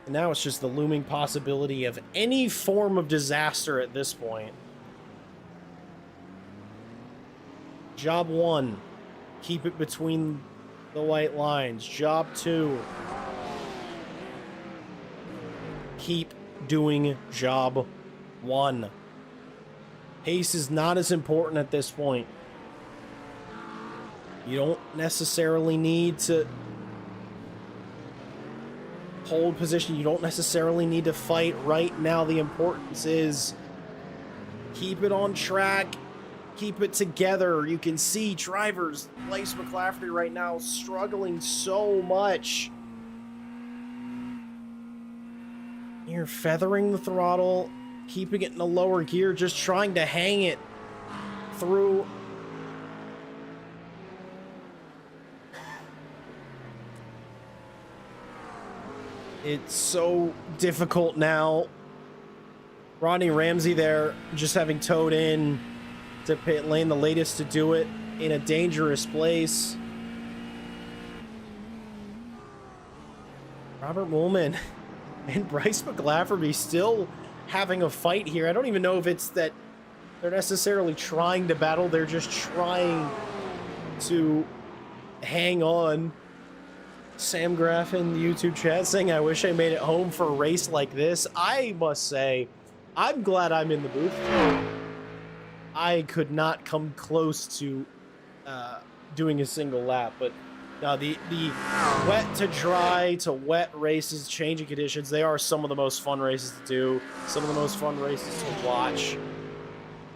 Speaker 1: And now it's just the looming possibility of any form of disaster at this point. Job 1, keep it between the white lines. Job 2, keep doing job 1. Pace is not as important at this point. You don't necessarily need to hold position. You don't necessarily need to fight right now. The importance is keep it on track. Keep it together. You can see drivers, Blaise McLafferty right now, struggling so much. You're feathering the throttle, keeping it in a lower gear, just trying to hang it through. It's so difficult now. Rodney Ramsey there just having towed in to pit lane, the latest to do it in a dangerous place. Robert Moolman and Bryce McLafferty still having a fight here. I don't even know if it's that they're necessarily trying to battle. They're just trying to hang on. Sam Graff in the YouTube chat saying, I wish I made it home for a race like this. I must say, I'm glad I'm in the booth. I could not come close to doing a single lap, but the wet to dry to wet races, changing conditions, they are some of the most fun races to do, some of the most fun races to watch.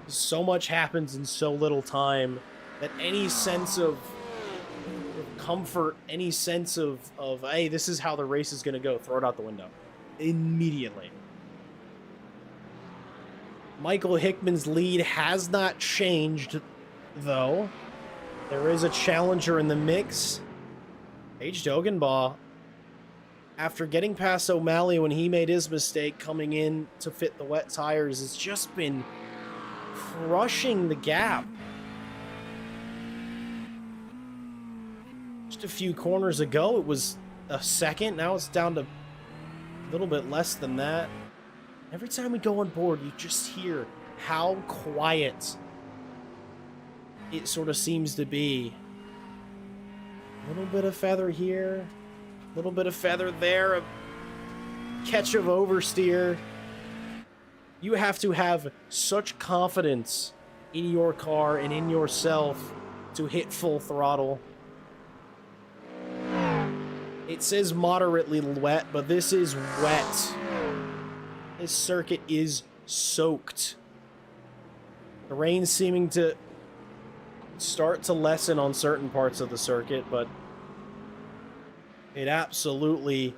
Speaker 1: So much happens in so little time that any sense of comfort, any sense of hey, this is how the race is going to go, throw it out the window immediately. Michael Hickman's lead has not changed, though. There is a challenger in the mix. Paige Dogenbaugh, after getting past O'Malley when he made his mistake coming in to fit the wet tires, has just been crushing the gap. Just a few corners ago, it was a second. Now it's down to a little bit less than that. Every time we go on board, you just hear how quiet it sort of seems to be. A little bit of feather here, a little bit of feather there, a catch of oversteer. You have to have such confidence in your car and in yourself to hit full throttle. It says moderately wet, but this is wet. This circuit is soaked. The rain seeming to start to lessen on certain parts of the circuit, but it absolutely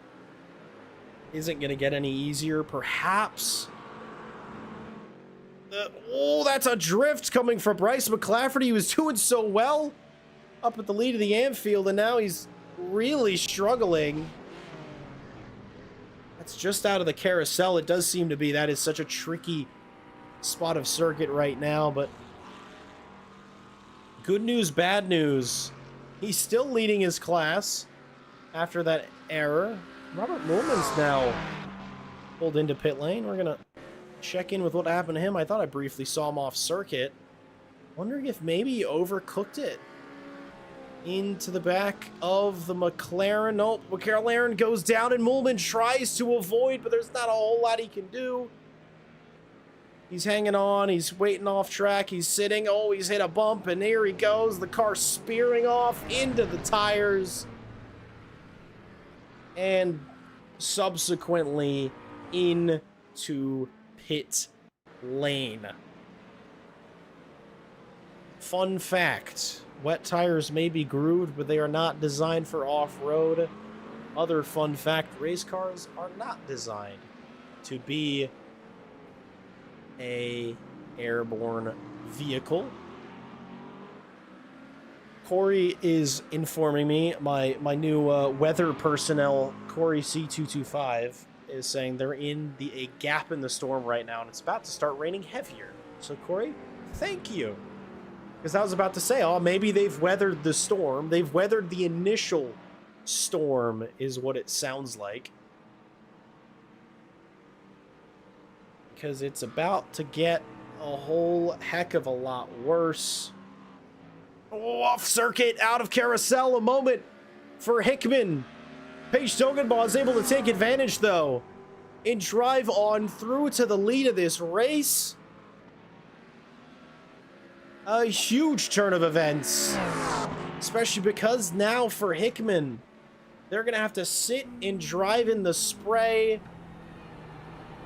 Speaker 1: isn't going to get any easier. Perhaps. Oh, that's a drift coming from Bryce McLafferty. He was doing so well up at the lead of the Anfield, and now he's really struggling. That's just out of the carousel. It does seem to be. That is such a tricky spot of circuit right now, but good news, bad news. He's still leading his class after that error. Robert Moolman's now pulled into pit lane. We're going to check in with what happened to him. I thought I briefly saw him off circuit. Wondering if maybe he overcooked it into the back of the McLaren. Nope, McLaren goes down and Moolman tries to avoid, but there's not a whole lot he can do. He's hanging on. He's waiting off track. He's sitting. Oh, he's hit a bump, and here he goes. The car spearing off into the tires. And subsequently into pit lane. Fun fact. Wet tires may be grooved, but they are not designed for off-road. Other fun fact, race cars are not designed to be a airborne vehicle. Corey is informing me, my new weather personnel, Corey C225, is saying they're in a gap in the storm right now, and it's about to start raining heavier. So, Corey, thank you. Because I was about to say, oh, maybe they've weathered the storm. They've weathered the initial storm, is what it sounds like. Because it's about to get a whole heck of a lot worse. Oh, off circuit, out of carousel, a moment for Hickman. Paige Dogenbaugh is able to take advantage, though, and drive on through to the lead of this race. A huge turn of events, especially because now for Hickman, they're going to have to sit and drive in the spray.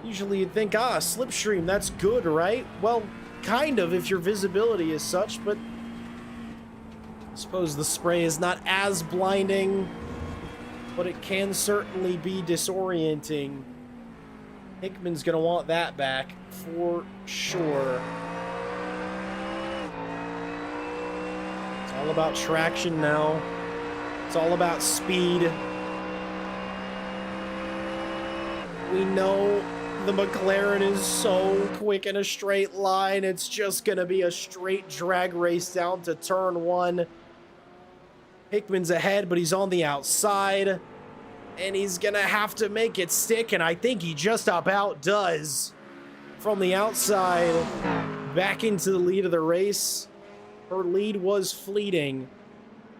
Speaker 1: Usually you'd think, slipstream, that's good, right? Well, kind of if your visibility is such, but I suppose the spray is not as blinding, but it can certainly be disorienting. Hickman's going to want that back for sure. all about traction now. It's all about speed. We know the McLaren is so quick in a straight line. It's just going to be a straight drag race down to turn 1. Hickman's ahead, but he's on the outside. And he's going to have to make it stick, and I think he just about does. From the outside, back into the lead of the race. Her lead was fleeting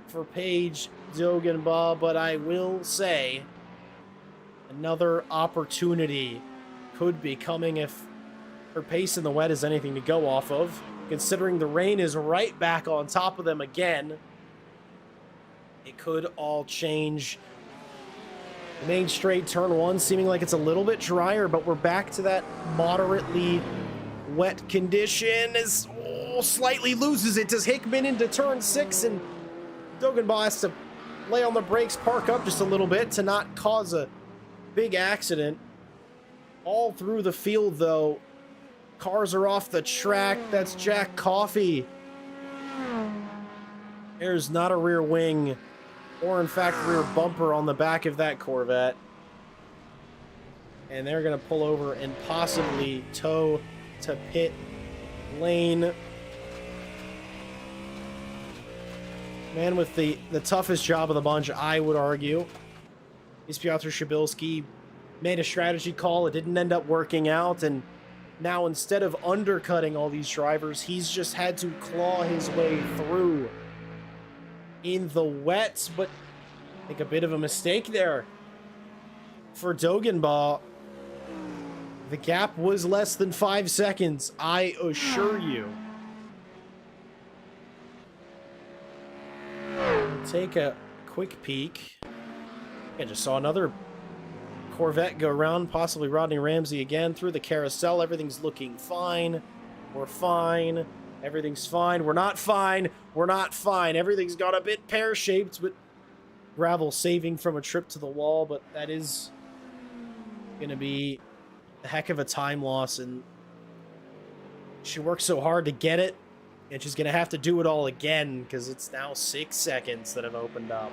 Speaker 1: for Paige Dogenbaugh, but I will say another opportunity could be coming if her pace in the wet is anything to go off of, considering the rain is right back on top of them again. It could all change. The main straight, turn 1, seeming like it's a little bit drier, but we're back to that moderately wet condition as slightly loses it. Does Hickman into turn 6, and Dogenbaugh has to lay on the brakes, park up just a little bit to not cause a big accident. All through the field, though, cars are off the track. That's Jack Coffey. There's not a rear wing, or in fact rear bumper on the back of that Corvette. And they're going to pull over and possibly tow to pit lane. Man with the toughest job of the bunch, I would argue, is Piotr Shabilski. Made a strategy call. It didn't end up working out, and now instead of undercutting all these drivers, he's just had to claw his way through in the wet. But I think a bit of a mistake there for Dogenbaugh. The gap was less than 5 seconds, I assure you. Take a quick peek. I just saw another Corvette go around, possibly Rodney Ramsey again through the carousel. Everything's looking fine. We're fine. Everything's fine. We're not fine. We're not fine. Everything's got a bit pear-shaped, but gravel saving from a trip to the wall, but that is going to be a heck of a time loss, and she worked so hard to get it, and she's going to have to do it all again because it's now 6 seconds that have opened up.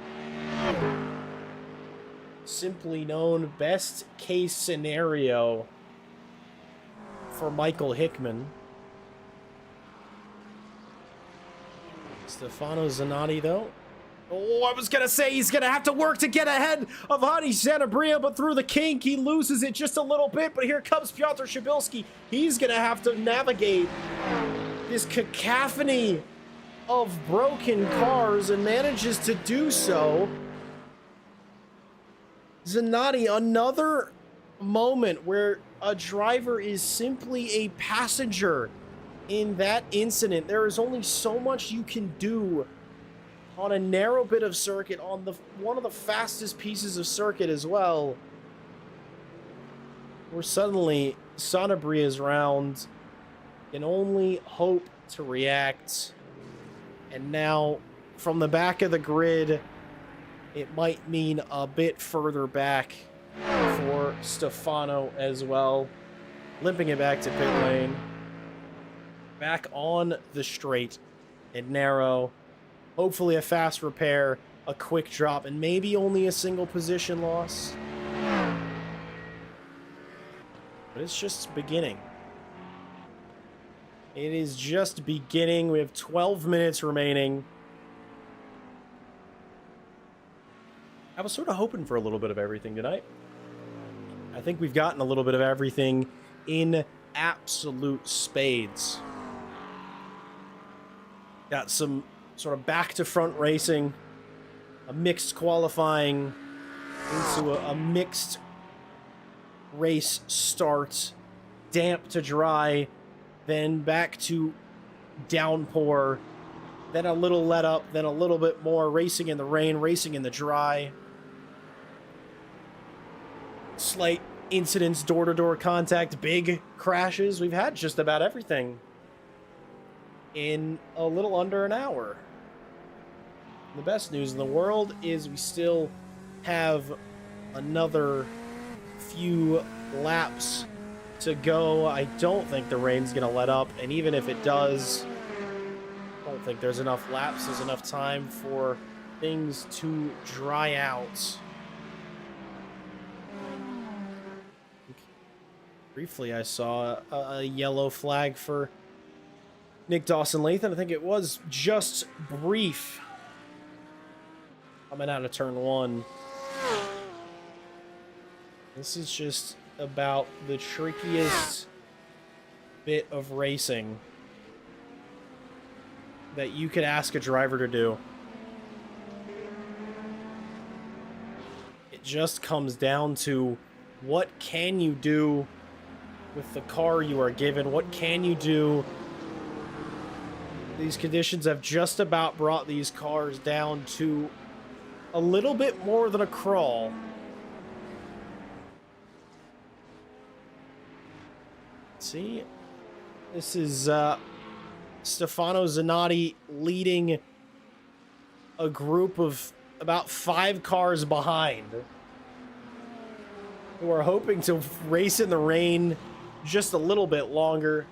Speaker 1: Simply known best case scenario for Michael Hickman. Stefano Zanatti, though. Oh, I was going to say he's going to have to work to get ahead of Hadi Sanabria, but through the kink, he loses it just a little bit. But here comes Piotr Shabilski. He's going to have to navigate this cacophony of broken cars and manages to do so. Zanatti, another moment where a driver is simply a passenger in that incident. There is only so much you can do on a narrow bit of circuit, on the one of the fastest pieces of circuit as well, where suddenly Sanabria's round can only hope to react. And now from the back of the grid, it might mean a bit further back for Stefano as well. Limping it back to pit lane. Back on the straight and narrow. Hopefully a fast repair, a quick drop, and maybe only a single position loss. But it's just beginning. It is just beginning. We have 12 minutes remaining. I was sort of hoping for a little bit of everything tonight. I think we've gotten a little bit of everything in absolute spades. Got some sort of back-to-front racing, a mixed qualifying into a mixed race start, damp to dry, then back to downpour, then a little let up, then a little bit more racing in the rain, racing in the dry. Slight incidents, door-to-door contact, big crashes. We've had just about everything in a little under an hour. The best news in the world is we still have another few laps to go. I don't think the rain's going to let up, and even if it does, I don't think there's enough laps. There's enough time for things to dry out. Briefly, I saw a yellow flag for Nick Dawson-Lathan. I think it was just brief. Coming out of turn 1. This is just about the trickiest bit of racing that you could ask a driver to do. It just comes down to what can you do with the car you are given? What can you do? These conditions have just about brought these cars down to a little bit more than a crawl. See? This is Stefano Zanatti leading a group of about 5 cars behind, who are hoping to race in the rain just a little bit longer.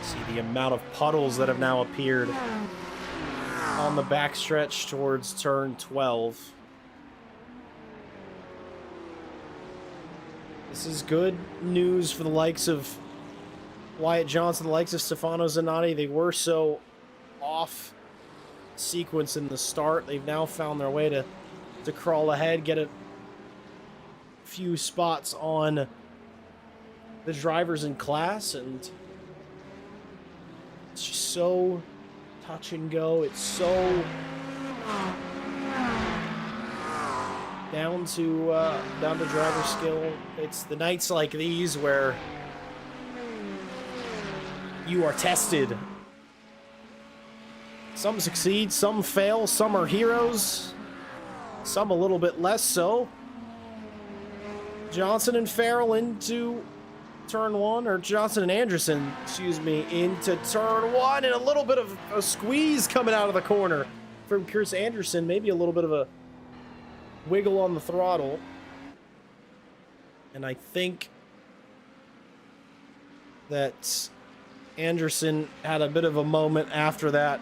Speaker 1: See the amount of puddles that have now appeared on the backstretch towards turn 12. This is good news for the likes of Wyatt Johnson, the likes of Stefano Zanatti. They were so off sequence in the start. They've now found their way to crawl ahead, get a few spots on the drivers in class, and it's just so touch and go. It's so down to driver skill. It's the nights like these where you are tested. Some succeed, some fail, some are heroes, some a little bit less so. Johnson and Farrell into turn 1, or Johnson and Anderson, excuse me, into turn 1, and a little bit of a squeeze coming out of the corner from Chris Anderson. Maybe a little bit of a wiggle on the throttle. And I think that Anderson had a bit of a moment after that.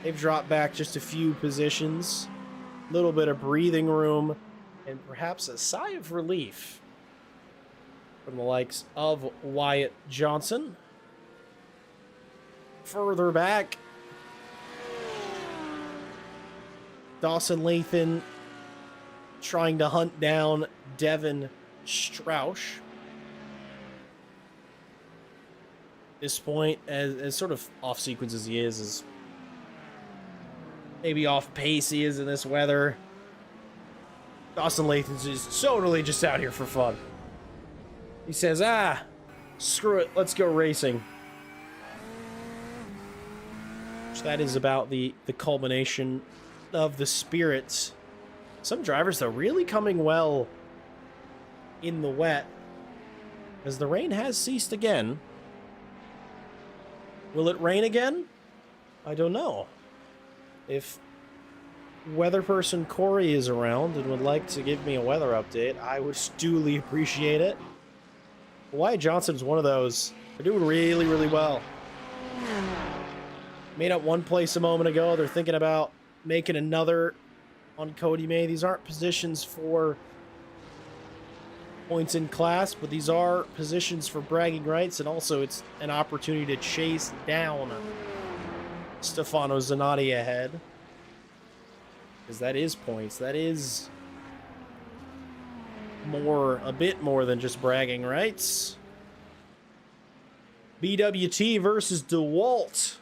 Speaker 1: They've dropped back just a few positions, a little bit of breathing room, and perhaps a sigh of relief from the likes of Wyatt Johnson. Further back, Dawson-Lathan trying to hunt down Devin Strauch. At this point, as sort of off sequence as he is maybe off pace he is in this weather, Dawson-Lathan's just totally just out here for fun. He says, screw it, let's go racing. Which that is about the culmination of the spirits. Some drivers, though, really coming well in the wet, as the rain has ceased again. Will it rain again? I don't know. If weather person Corey is around and would like to give me a weather update, I would duly appreciate it. Wyatt Johnson's one of those. They're doing really, really well. Made up one place a moment ago. They're thinking about making another on Cody May. These aren't positions for points in class, but these are positions for bragging rights, and also it's an opportunity to chase down Stefano Zanatti ahead. Because that is points. That is a bit more than just bragging rights. BWT versus DeWalt.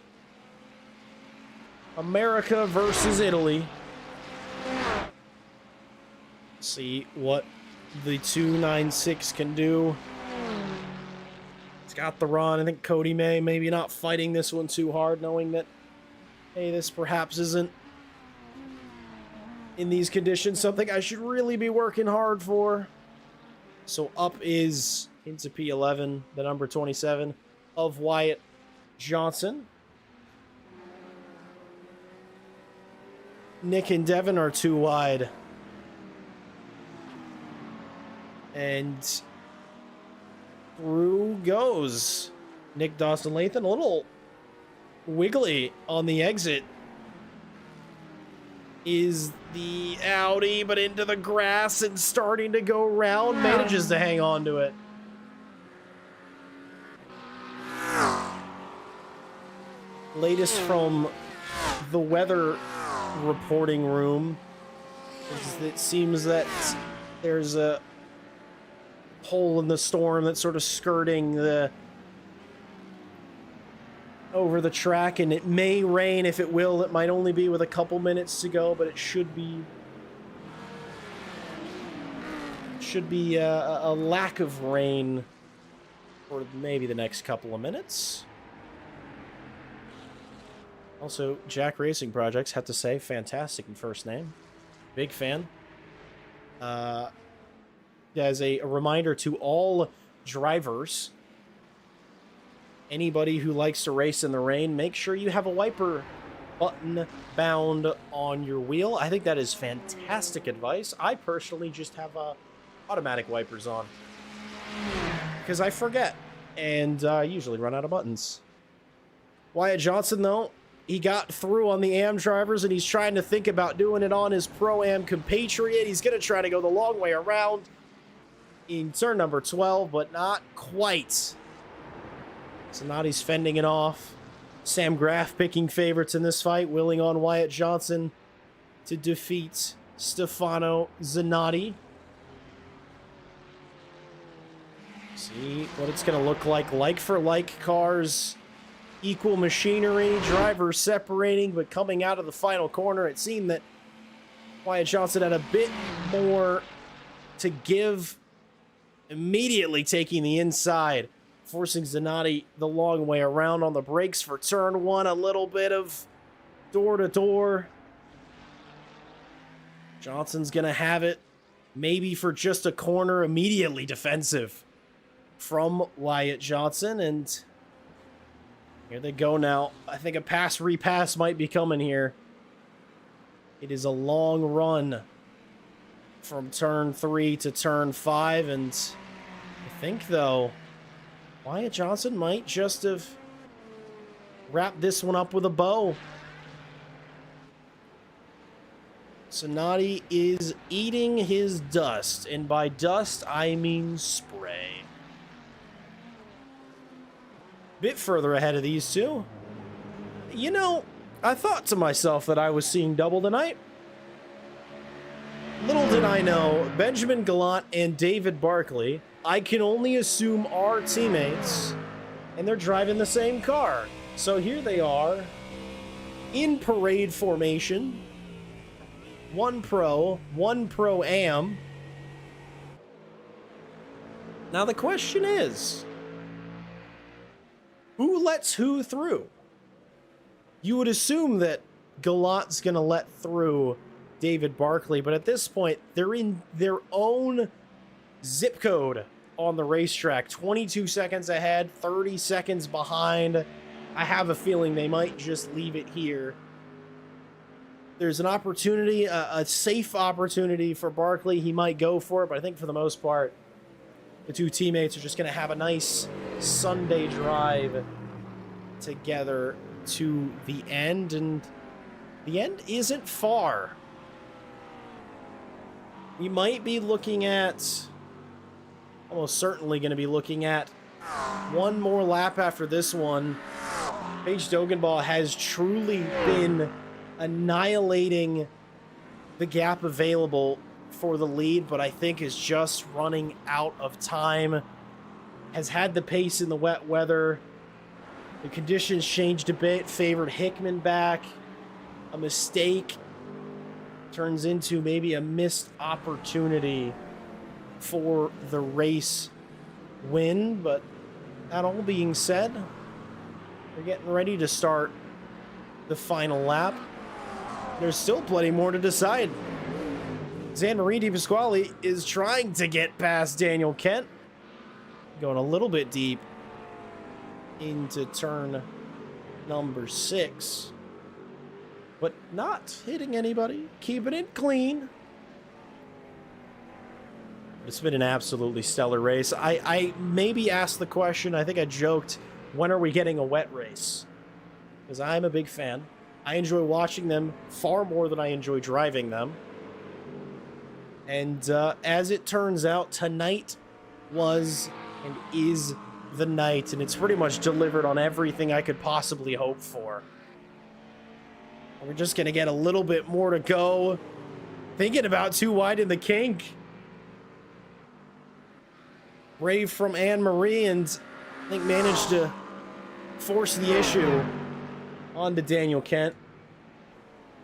Speaker 1: America versus Italy. See what the 296 can do. It's got the run. I think Cody May maybe not fighting this one too hard, knowing that, hey, this perhaps isn't, in these conditions, something I should really be working hard for. So up is into P11, the number 27 of Wyatt Johnson. Nick and Devin are too wide. And through goes Nick Dawson-Lathan. A little Wiggly on the exit is the Audi, but into the grass and starting to go round, manages to hang on to it. Latest from the weather reporting room is that it seems that there's a hole in the storm that's sort of skirting the over the track, and it may rain. If it will, it might only be with a couple minutes to go, but it should be a lack of rain for maybe the next couple of minutes. Also, Jack Racing Projects, have to say, fantastic in first name. Big fan. As a reminder to all drivers, anybody who likes to race in the rain, make sure you have a wiper button bound on your wheel. I think that is fantastic advice. I personally just have automatic wipers on because I forget and usually run out of buttons. Wyatt Johnson, though, he got through on the AM drivers, and he's trying to think about doing it on his Pro-Am compatriot. He's going to try to go the long way around in turn number 12, but not quite. Zanotti's fending it off. Sam Graff picking favorites in this fight, willing on Wyatt Johnson to defeat Stefano Zanotti. See what it's going to look like for like cars. Equal machinery, drivers separating, but coming out of the final corner, it seemed that Wyatt Johnson had a bit more to give, immediately taking the inside, forcing Zanotti the long way around on the brakes for turn one. A little bit of door-to-door. Johnson's going to have it, maybe for just a corner, immediately defensive from Wyatt Johnson, and here they go now. I think a pass-repass might be coming here. It is a long run from turn 3 to turn 5, and I think, though, Wyatt Johnson might just have wrapped this one up with a bow. Zanotti is eating his dust, and by dust, I mean spray. Bit further ahead of these two. You know, I thought to myself that I was seeing double tonight. Little did I know, Benjamin Gallant and David Barkley, I can only assume, are teammates, and they're driving the same car. So here they are, in parade formation. One Pro, one Pro-Am. Now the question is, who lets who through? You would assume that Gallant's going to let through David Barkley, but at this point, they're in their own zip code on the racetrack. 22 seconds ahead, 30 seconds behind. I have a feeling they might just leave it here. There's an opportunity, a safe opportunity for Barkley. He might go for it, but I think for the most part, the two teammates are just going to have a nice Sunday drive together to the end, and the end isn't far. We might be looking at, almost certainly going to be looking at one more lap after this one. Paige Dogenbaugh has truly been annihilating the gap available for the lead, but I think is just running out of time. Has had the pace in the wet weather. The conditions changed a bit, favored Hickman back. A mistake turns into maybe a missed opportunity for the race win, but that all being said, we're getting ready to start the final lap. There's still plenty more to decide. Jean-Marie Di Pasquale is trying to get past Daniel Kent. Going a little bit deep into turn number 6. But not hitting anybody. Keeping it clean. It's been an absolutely stellar race. I maybe asked the question, I think I joked, when are we getting a wet race? because I'm a big fan. I enjoy watching them far more than I enjoy driving them. And as it turns out, tonight was and is the night, and it's pretty much delivered on everything I could possibly hope for. We're just going to get a little bit more to go. Thinking about too wide in the kink. Brave from Anne-Marie, and I think managed to force the issue onto Daniel Kent.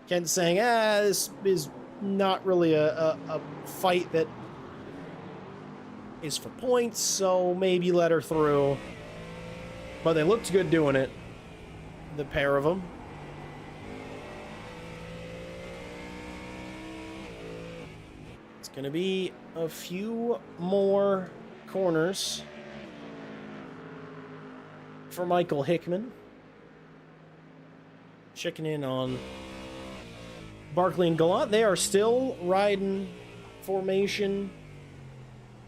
Speaker 1: Kent saying, this is not really a fight that is for points, so maybe let her through. But they looked good doing it, the pair of them. It's going to be a few more corners for Michael Hickman. Checking in on Barkley and Gallant. They are still riding formation.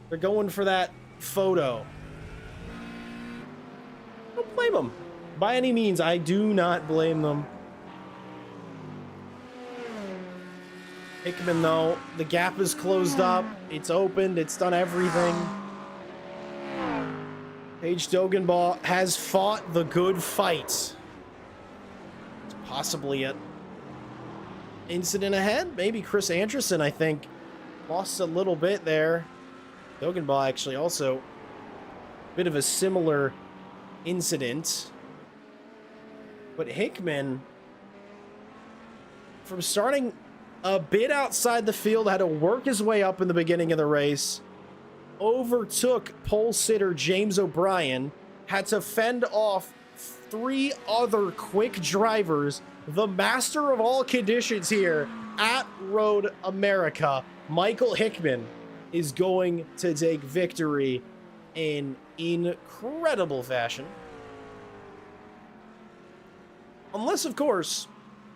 Speaker 1: They're going for that photo. I don't blame them. By any means, I do not blame them. Hickman, though, the gap is closed up. It's opened. It's done everything. Paige Dogenbaugh has fought the good fight. It's possibly an incident ahead. Maybe Chris Anderson, I think, lost a little bit there. Dogenbaugh actually also a bit of a similar incident. But Hickman, from starting a bit outside the field, had to work his way up in the beginning of the race, overtook pole sitter James O'Brien, had to fend off 3 other quick drivers. The master of all conditions here at Road America, Michael Hickman, is going to take victory in incredible fashion. Unless, of course,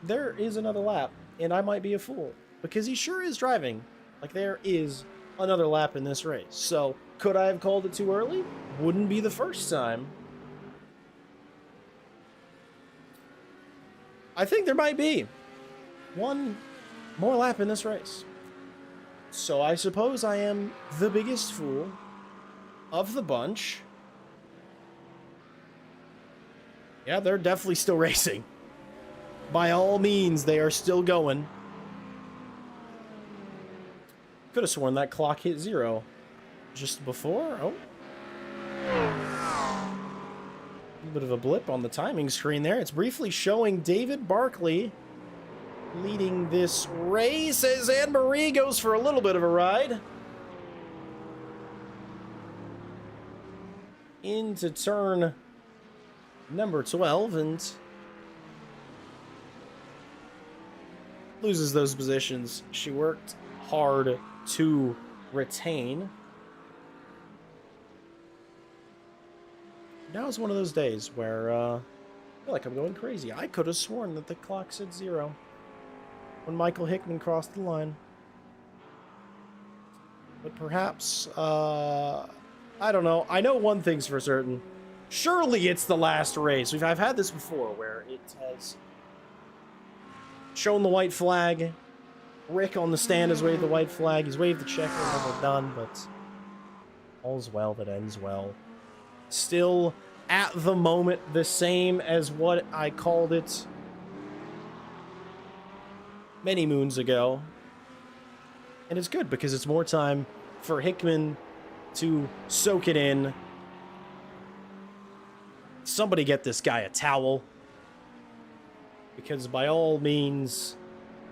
Speaker 1: there is another lap, and I might be a fool, because he sure is driving like there is another lap in this race. So, could I have called it too early? Wouldn't be the first time. I think there might be one more lap in this race. So I suppose I am the biggest fool of the bunch. Yeah, they're definitely still racing. By all means, they are still going. Could have sworn that clock hit 0 just before. Oh. A little bit of a blip on the timing screen there. It's briefly showing David Barkley leading this race as Anne-Marie goes for a little bit of a ride. Into turn number 12 and loses those positions she worked hard to retain. Now is one of those days where I feel like I'm going crazy. I could have sworn that the clock said 0 when Michael Hickman crossed the line. But perhaps, I don't know. I know one thing's for certain. Surely it's the last race. I've had this before where it has shown the white flag. Rick on the stand has waved the white flag. He's waved the checker when we're done, but all's well that ends well. Still, at the moment, the same as what I called it many moons ago. And it's good because it's more time for Hickman to soak it in. Somebody get this guy a towel. Because by all means,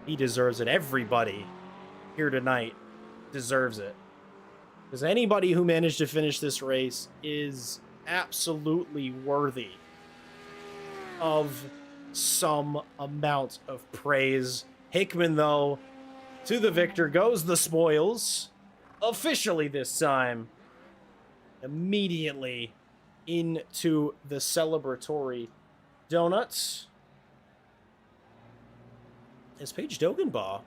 Speaker 1: he deserves it. Everybody here tonight deserves it. Because anybody who managed to finish this race is absolutely worthy of some amount of praise. Hickman, though, to the victor goes the spoils. Officially this time. Immediately into the celebratory donuts. As Paige Dogenbaugh,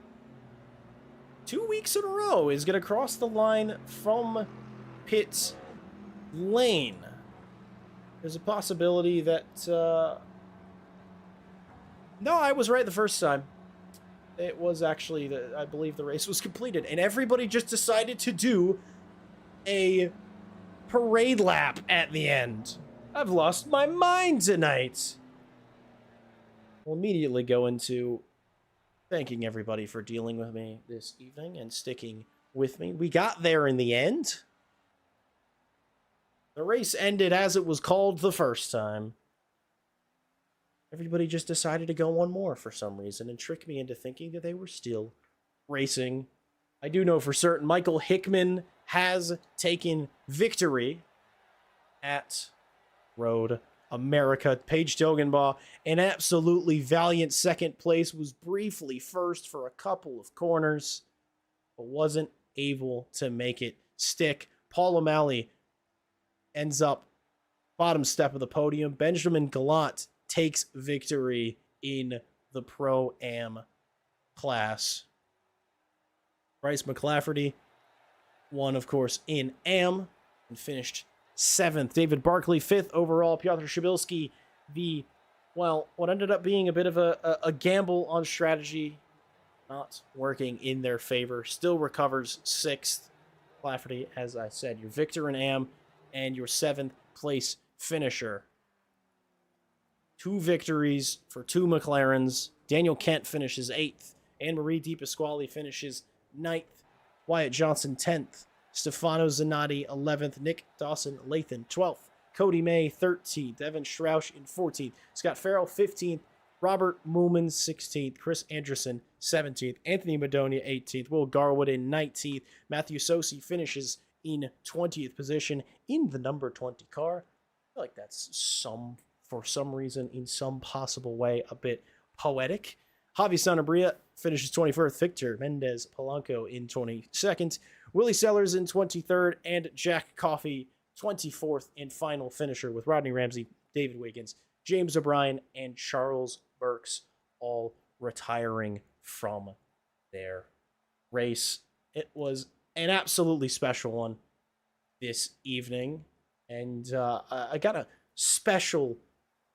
Speaker 1: 2 weeks in a row, is going to cross the line from pit lane. There's a possibility that No, I was right the first time. It was actually, I believe the race was completed, and everybody just decided to do a parade lap at the end. I've lost my mind tonight. We'll immediately go into thanking everybody for dealing with me this evening and sticking with me. We got there in the end. The race ended as it was called the first time. Everybody just decided to go one more for some reason and trick me into thinking that they were still racing. I do know for certain Michael Hickman has taken victory at Road America. Paige Dogenbaugh, an absolutely valiant second place, was briefly first for a couple of corners, but wasn't able to make it stick. Paul O'Malley ends up bottom step of the podium. Benjamin Gallant takes victory in the Pro-Am class. Bryce McClafferty won, of course, in Am and finished 7th. David Barkley, 5th overall. Piotr Shabilski, what ended up being a bit of a gamble on strategy, not working in their favor, still recovers 6th. McClafferty, as I said, your victor in Am and your 7th place finisher. 2 victories for 2 McLarens. Daniel Kent finishes 8th. Anne-Marie DiPasquale finishes 9th. Wyatt Johnson 10th. Stefano Zanotti 11th. Nick Dawson-Lathan 12th. Cody May 13th. Evan Strauch in 14th. Scott Farrell 15th. Robert Moolman 16th. Chris Anderson 17th. Anthony Madonia 18th. Will Garwood in 19th. Matthew Sosi finishes in 20th position in the number 20 car. I feel like that's for some reason, in some possible way, a bit poetic. Javi Sanabria finishes 21st. Victor Mendez Polanco in 22nd. Willie Sellers in 23rd. And Jack Coffey 24th and final finisher, with Rodney Ramsey, David Wiggins, James O'Brien, and Charles Burks all retiring from their race. It was an absolutely special one this evening. And I got a special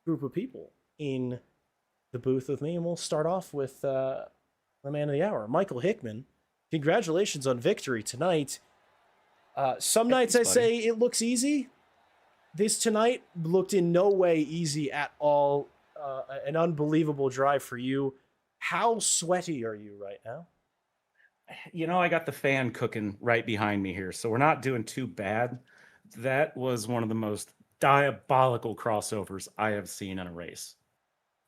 Speaker 1: group of people in the booth with me, and we'll start off with the man of the hour, Michael Hickman. Congratulations on victory tonight. Some nights I say it looks easy. This tonight looked in no way easy at all. An unbelievable drive for you. How sweaty are you right now?
Speaker 2: You know, I got the fan cooking right behind me here, so we're not doing too bad. That was one of the most diabolical crossovers I have seen in a race.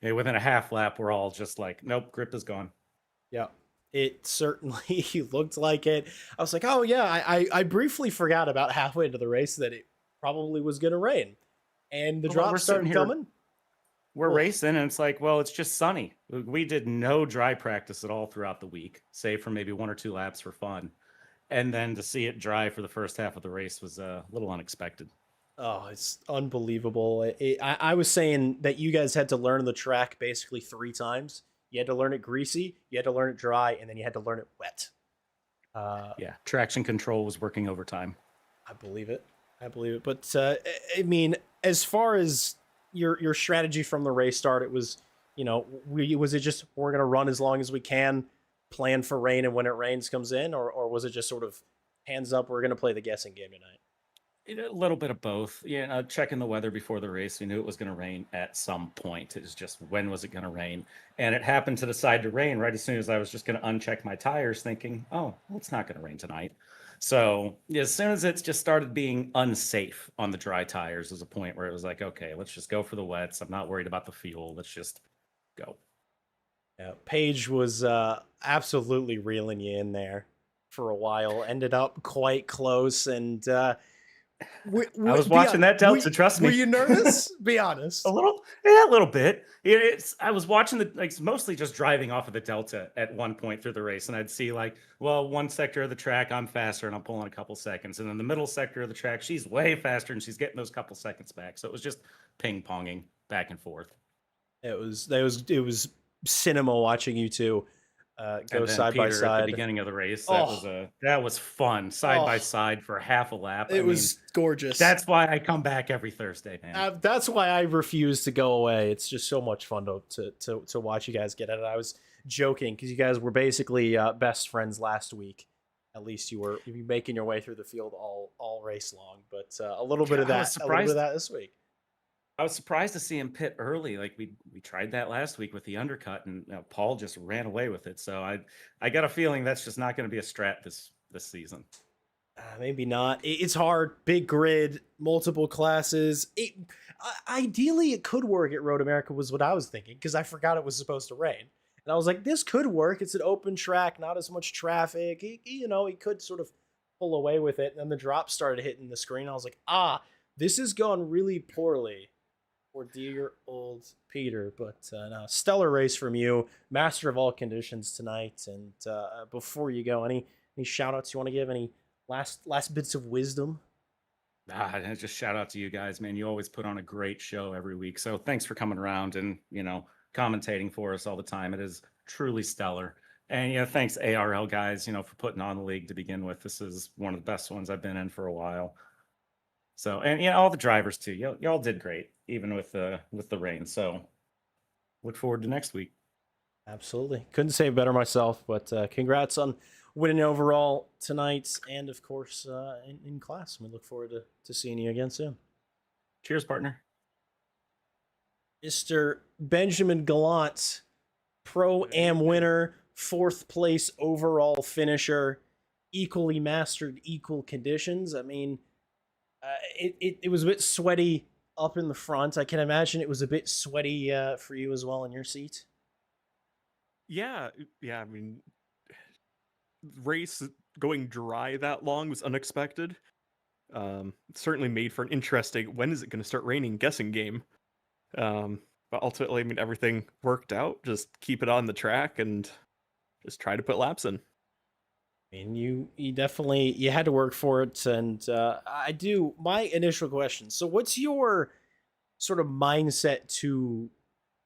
Speaker 2: And within a half lap, we're all just like, nope, grip is gone.
Speaker 1: Yeah, it certainly looked like it. I was like, oh yeah, I briefly forgot about halfway into the race that it probably was going to rain. And the drops started coming.
Speaker 2: We're racing, and it's like, well, it's just sunny. We did no dry practice at all throughout the week, save for maybe 1 or 2 laps for fun. And then to see it dry for the first half of the race was a little unexpected.
Speaker 1: Oh, it's unbelievable. I was saying that you guys had to learn the track basically 3 times. You had to learn it greasy, you had to learn it dry, and then you had to learn it wet.
Speaker 2: Yeah, traction control was working overtime.
Speaker 1: I believe it. But I mean, as far as your strategy from the race start, it was, was it just we're gonna run as long as we can, plan for rain, and when it rains comes in, or was it just sort of hands up, we're gonna play the guessing game tonight?
Speaker 2: A little bit of both. Yeah, checking the weather before the race. We knew it was going to rain at some point. It was just, when was it going to rain? And it happened to decide to rain right as soon as I was just going to uncheck my tires, thinking, oh, well, it's not going to rain tonight. So as soon as it just started being unsafe on the dry tires, was a point where it was like, okay, let's just go for the wets. I'm not worried about the fuel. Let's just go.
Speaker 1: Yeah, Paige was absolutely reeling you in there for a while. Ended up quite close, and
Speaker 2: I was watching that Delta. Trust me.
Speaker 1: Were you nervous? Be honest.
Speaker 2: A little bit. I was watching mostly just driving off of the Delta at one point through the race, and I'd see one sector of the track I'm faster and I'm pulling a couple seconds, and then the middle sector of the track she's way faster and she's getting those couple seconds back. So it was just ping ponging back and forth.
Speaker 1: It was cinema watching you two. go
Speaker 2: And then
Speaker 1: side by
Speaker 2: Peter at the
Speaker 1: side.
Speaker 2: beginning of the race,
Speaker 1: Oh,
Speaker 2: that was fun, side by
Speaker 1: oh,
Speaker 2: side for half a lap. I
Speaker 1: it
Speaker 2: mean,
Speaker 1: was gorgeous.
Speaker 2: that's why I come back every Thursday, man.
Speaker 1: That's why I refuse to go away. It's just so much fun to watch you guys get at it. I was joking because you guys were basically best friends last week. At least you were making your way through the field all race long. But a little bit
Speaker 2: Yeah,
Speaker 1: of that, this week.
Speaker 2: I was surprised to see him pit early. Like we tried that last week with the undercut, and Paul just ran away with it. So I got a feeling that's just not going to be a strat this season.
Speaker 1: Maybe not. It's hard. Big grid, multiple classes. Ideally, it could work at Road America, was what I was thinking, because I forgot it was supposed to rain. And I was like, this could work. It's an open track, not as much traffic. He could sort of pull away with it. And then the drop started hitting the screen. I was like, this has gone really poorly for dear old Peter. But no, stellar race from you. Master of all conditions tonight. And before you go, any shout outs you want to give? Any last bits of wisdom?
Speaker 2: And just shout out to you guys, man. You always put on a great show every week. So thanks for coming around and, commentating for us all the time. It is truly stellar. And, thanks ARL guys, for putting on the league to begin with. This is one of the best ones I've been in for a while. So, and all the drivers too. Y'all did great, even with the rain. So look forward to next week.
Speaker 1: Absolutely. Couldn't say it better myself, but congrats on winning overall tonight and, of course, in class. We look forward to seeing you again soon.
Speaker 2: Cheers, partner.
Speaker 1: Mr. Benjamin Gallant, Pro-Am winner, 4th place overall finisher, equally mastered equal conditions. I mean, it was a bit sweaty up in the front. I can imagine it was a bit sweaty for you as well in your seat.
Speaker 3: Yeah. I mean, race going dry that long was unexpected. Certainly made for an interesting, when is it going to start raining, guessing game. But ultimately, I mean, everything worked out. Just keep it on the track and just try to put laps in.
Speaker 1: I mean, you definitely you had to work for it, and my initial question. So, what's your sort of mindset to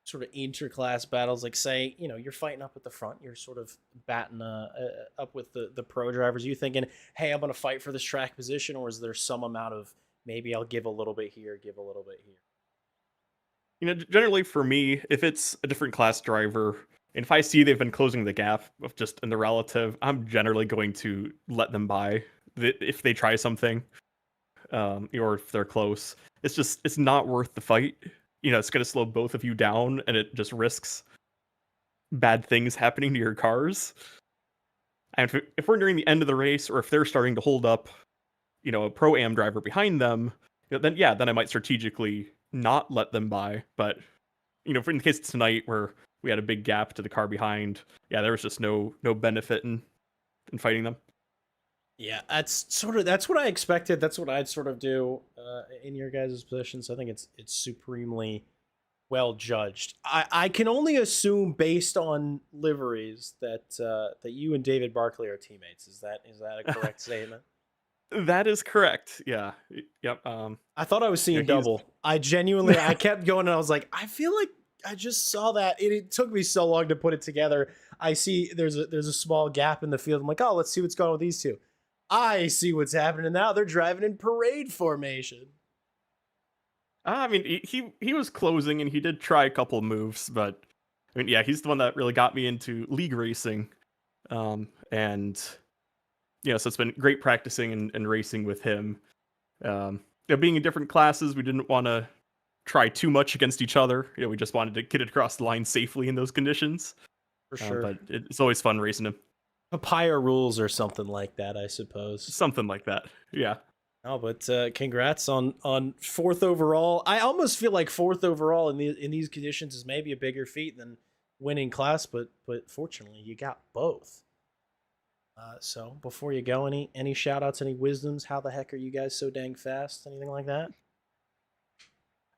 Speaker 1: sort of interclass battles? Like, say, you're fighting up at the front, you're sort of batting up with the pro drivers. Are you thinking, hey, I'm going to fight for this track position, or is there some amount of maybe I'll give a little bit here, give a little bit here?
Speaker 3: Generally for me, if it's a different class driver, and if I see they've been closing the gap of just in the relative, I'm generally going to let them by if they try something, or if they're close. It's not worth the fight. It's going to slow both of you down, and it just risks bad things happening to your cars. And if we're nearing the end of the race, or if they're starting to hold up, a Pro-Am driver behind them, then I might strategically not let them by. But in the case of tonight where we had a big gap to the car behind, there was just no benefit in fighting them.
Speaker 1: Yeah, that's what I expected. That's what I'd sort of do in your guys' position. So I think it's supremely well judged. I can only assume based on liveries that you and David Barkley are teammates. Is that a correct statement?
Speaker 3: That is correct. Yeah. Yep.
Speaker 1: I thought I was seeing double. I kept going and I was like, I feel like I just saw that. It took me so long to put it together. I see there's a small gap in the field. I'm like, oh, let's see what's going on with these two. I see what's happening now. They're driving in parade formation.
Speaker 3: I mean, he was closing and he did try a couple moves, but I mean, he's the one that really got me into league racing. And so it's been great practicing and racing with him. Being in different classes, we didn't want to try too much against each other. We just wanted to get it across the line safely in those conditions.
Speaker 1: For sure.
Speaker 3: But it's always fun racing him.
Speaker 1: Papaya rules or something like that, I suppose.
Speaker 3: Something like that. Yeah.
Speaker 1: No, but congrats on 4th overall. I almost feel like 4th overall in these conditions is maybe a bigger feat than winning class, but fortunately you got both. So before you go, any shout outs, any wisdoms? How the heck are you guys so dang fast? Anything like that?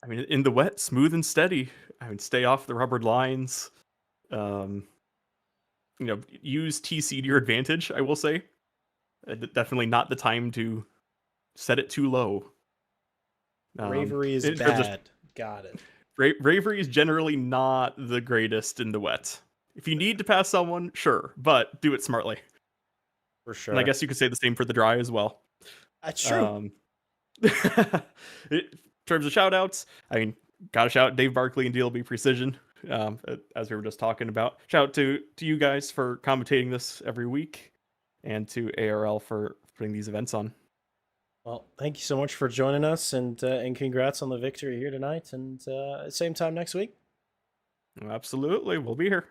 Speaker 3: I mean, in the wet, smooth and steady. I mean, stay off the rubbered lines. Use TC to your advantage, I will say. Definitely not the time to set it too low.
Speaker 1: Bravery is bad. Got it.
Speaker 3: Bravery is generally not the greatest in the wet. If you need to pass someone, sure, but do it smartly.
Speaker 1: For sure.
Speaker 3: And I guess you could say the same for the dry as well.
Speaker 1: That's true.
Speaker 3: In terms of shout outs, I mean, gotta shout out Dave Barkley and DLB Precision, as we were just talking about. Shout out to you guys for commentating this every week, and to ARL for putting these events on.
Speaker 1: Well, thank you so much for joining us, and congrats on the victory here tonight, and same time next week.
Speaker 3: Absolutely, we'll be here.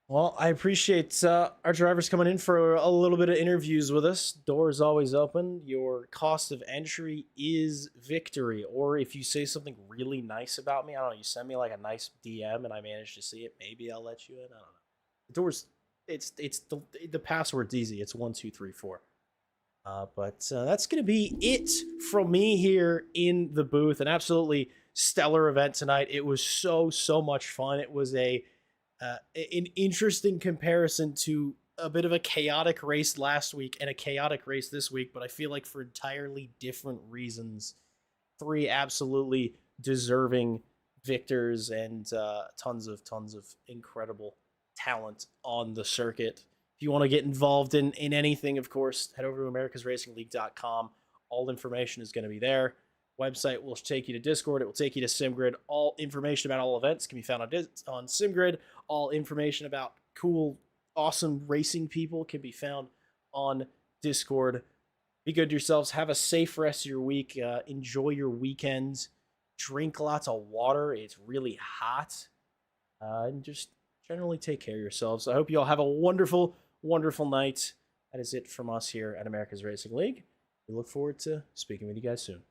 Speaker 1: Well, I appreciate our drivers coming in for a little bit of interviews with us. Doors always open. Your cost of entry is victory. Or if you say something really nice about me, I don't know, you send me like a nice DM and I manage to see it, maybe I'll let you in. I don't know. The doors, it's the password's easy. It's 1234. But that's gonna be it from me here in the booth. An absolutely stellar event tonight. It was so much fun. It was an interesting comparison to a bit of a chaotic race last week and a chaotic race this week, but I feel like for entirely different reasons. 3 absolutely deserving victors and tons of incredible talent on the circuit. If you want to get involved in anything, of course, head over to americasracingleague.com. All information is going to be there. Website will take you to Discord. It will take you to SimGrid. All information about all events can be found on SimGrid. All information about cool, awesome racing people can be found on Discord. Be good to yourselves. Have a safe rest of your week. Enjoy your weekends. Drink lots of water. It's really hot. And just generally take care of yourselves. I hope you all have a wonderful, wonderful night. That is it from us here at America's Racing League. We look forward to speaking with you guys soon.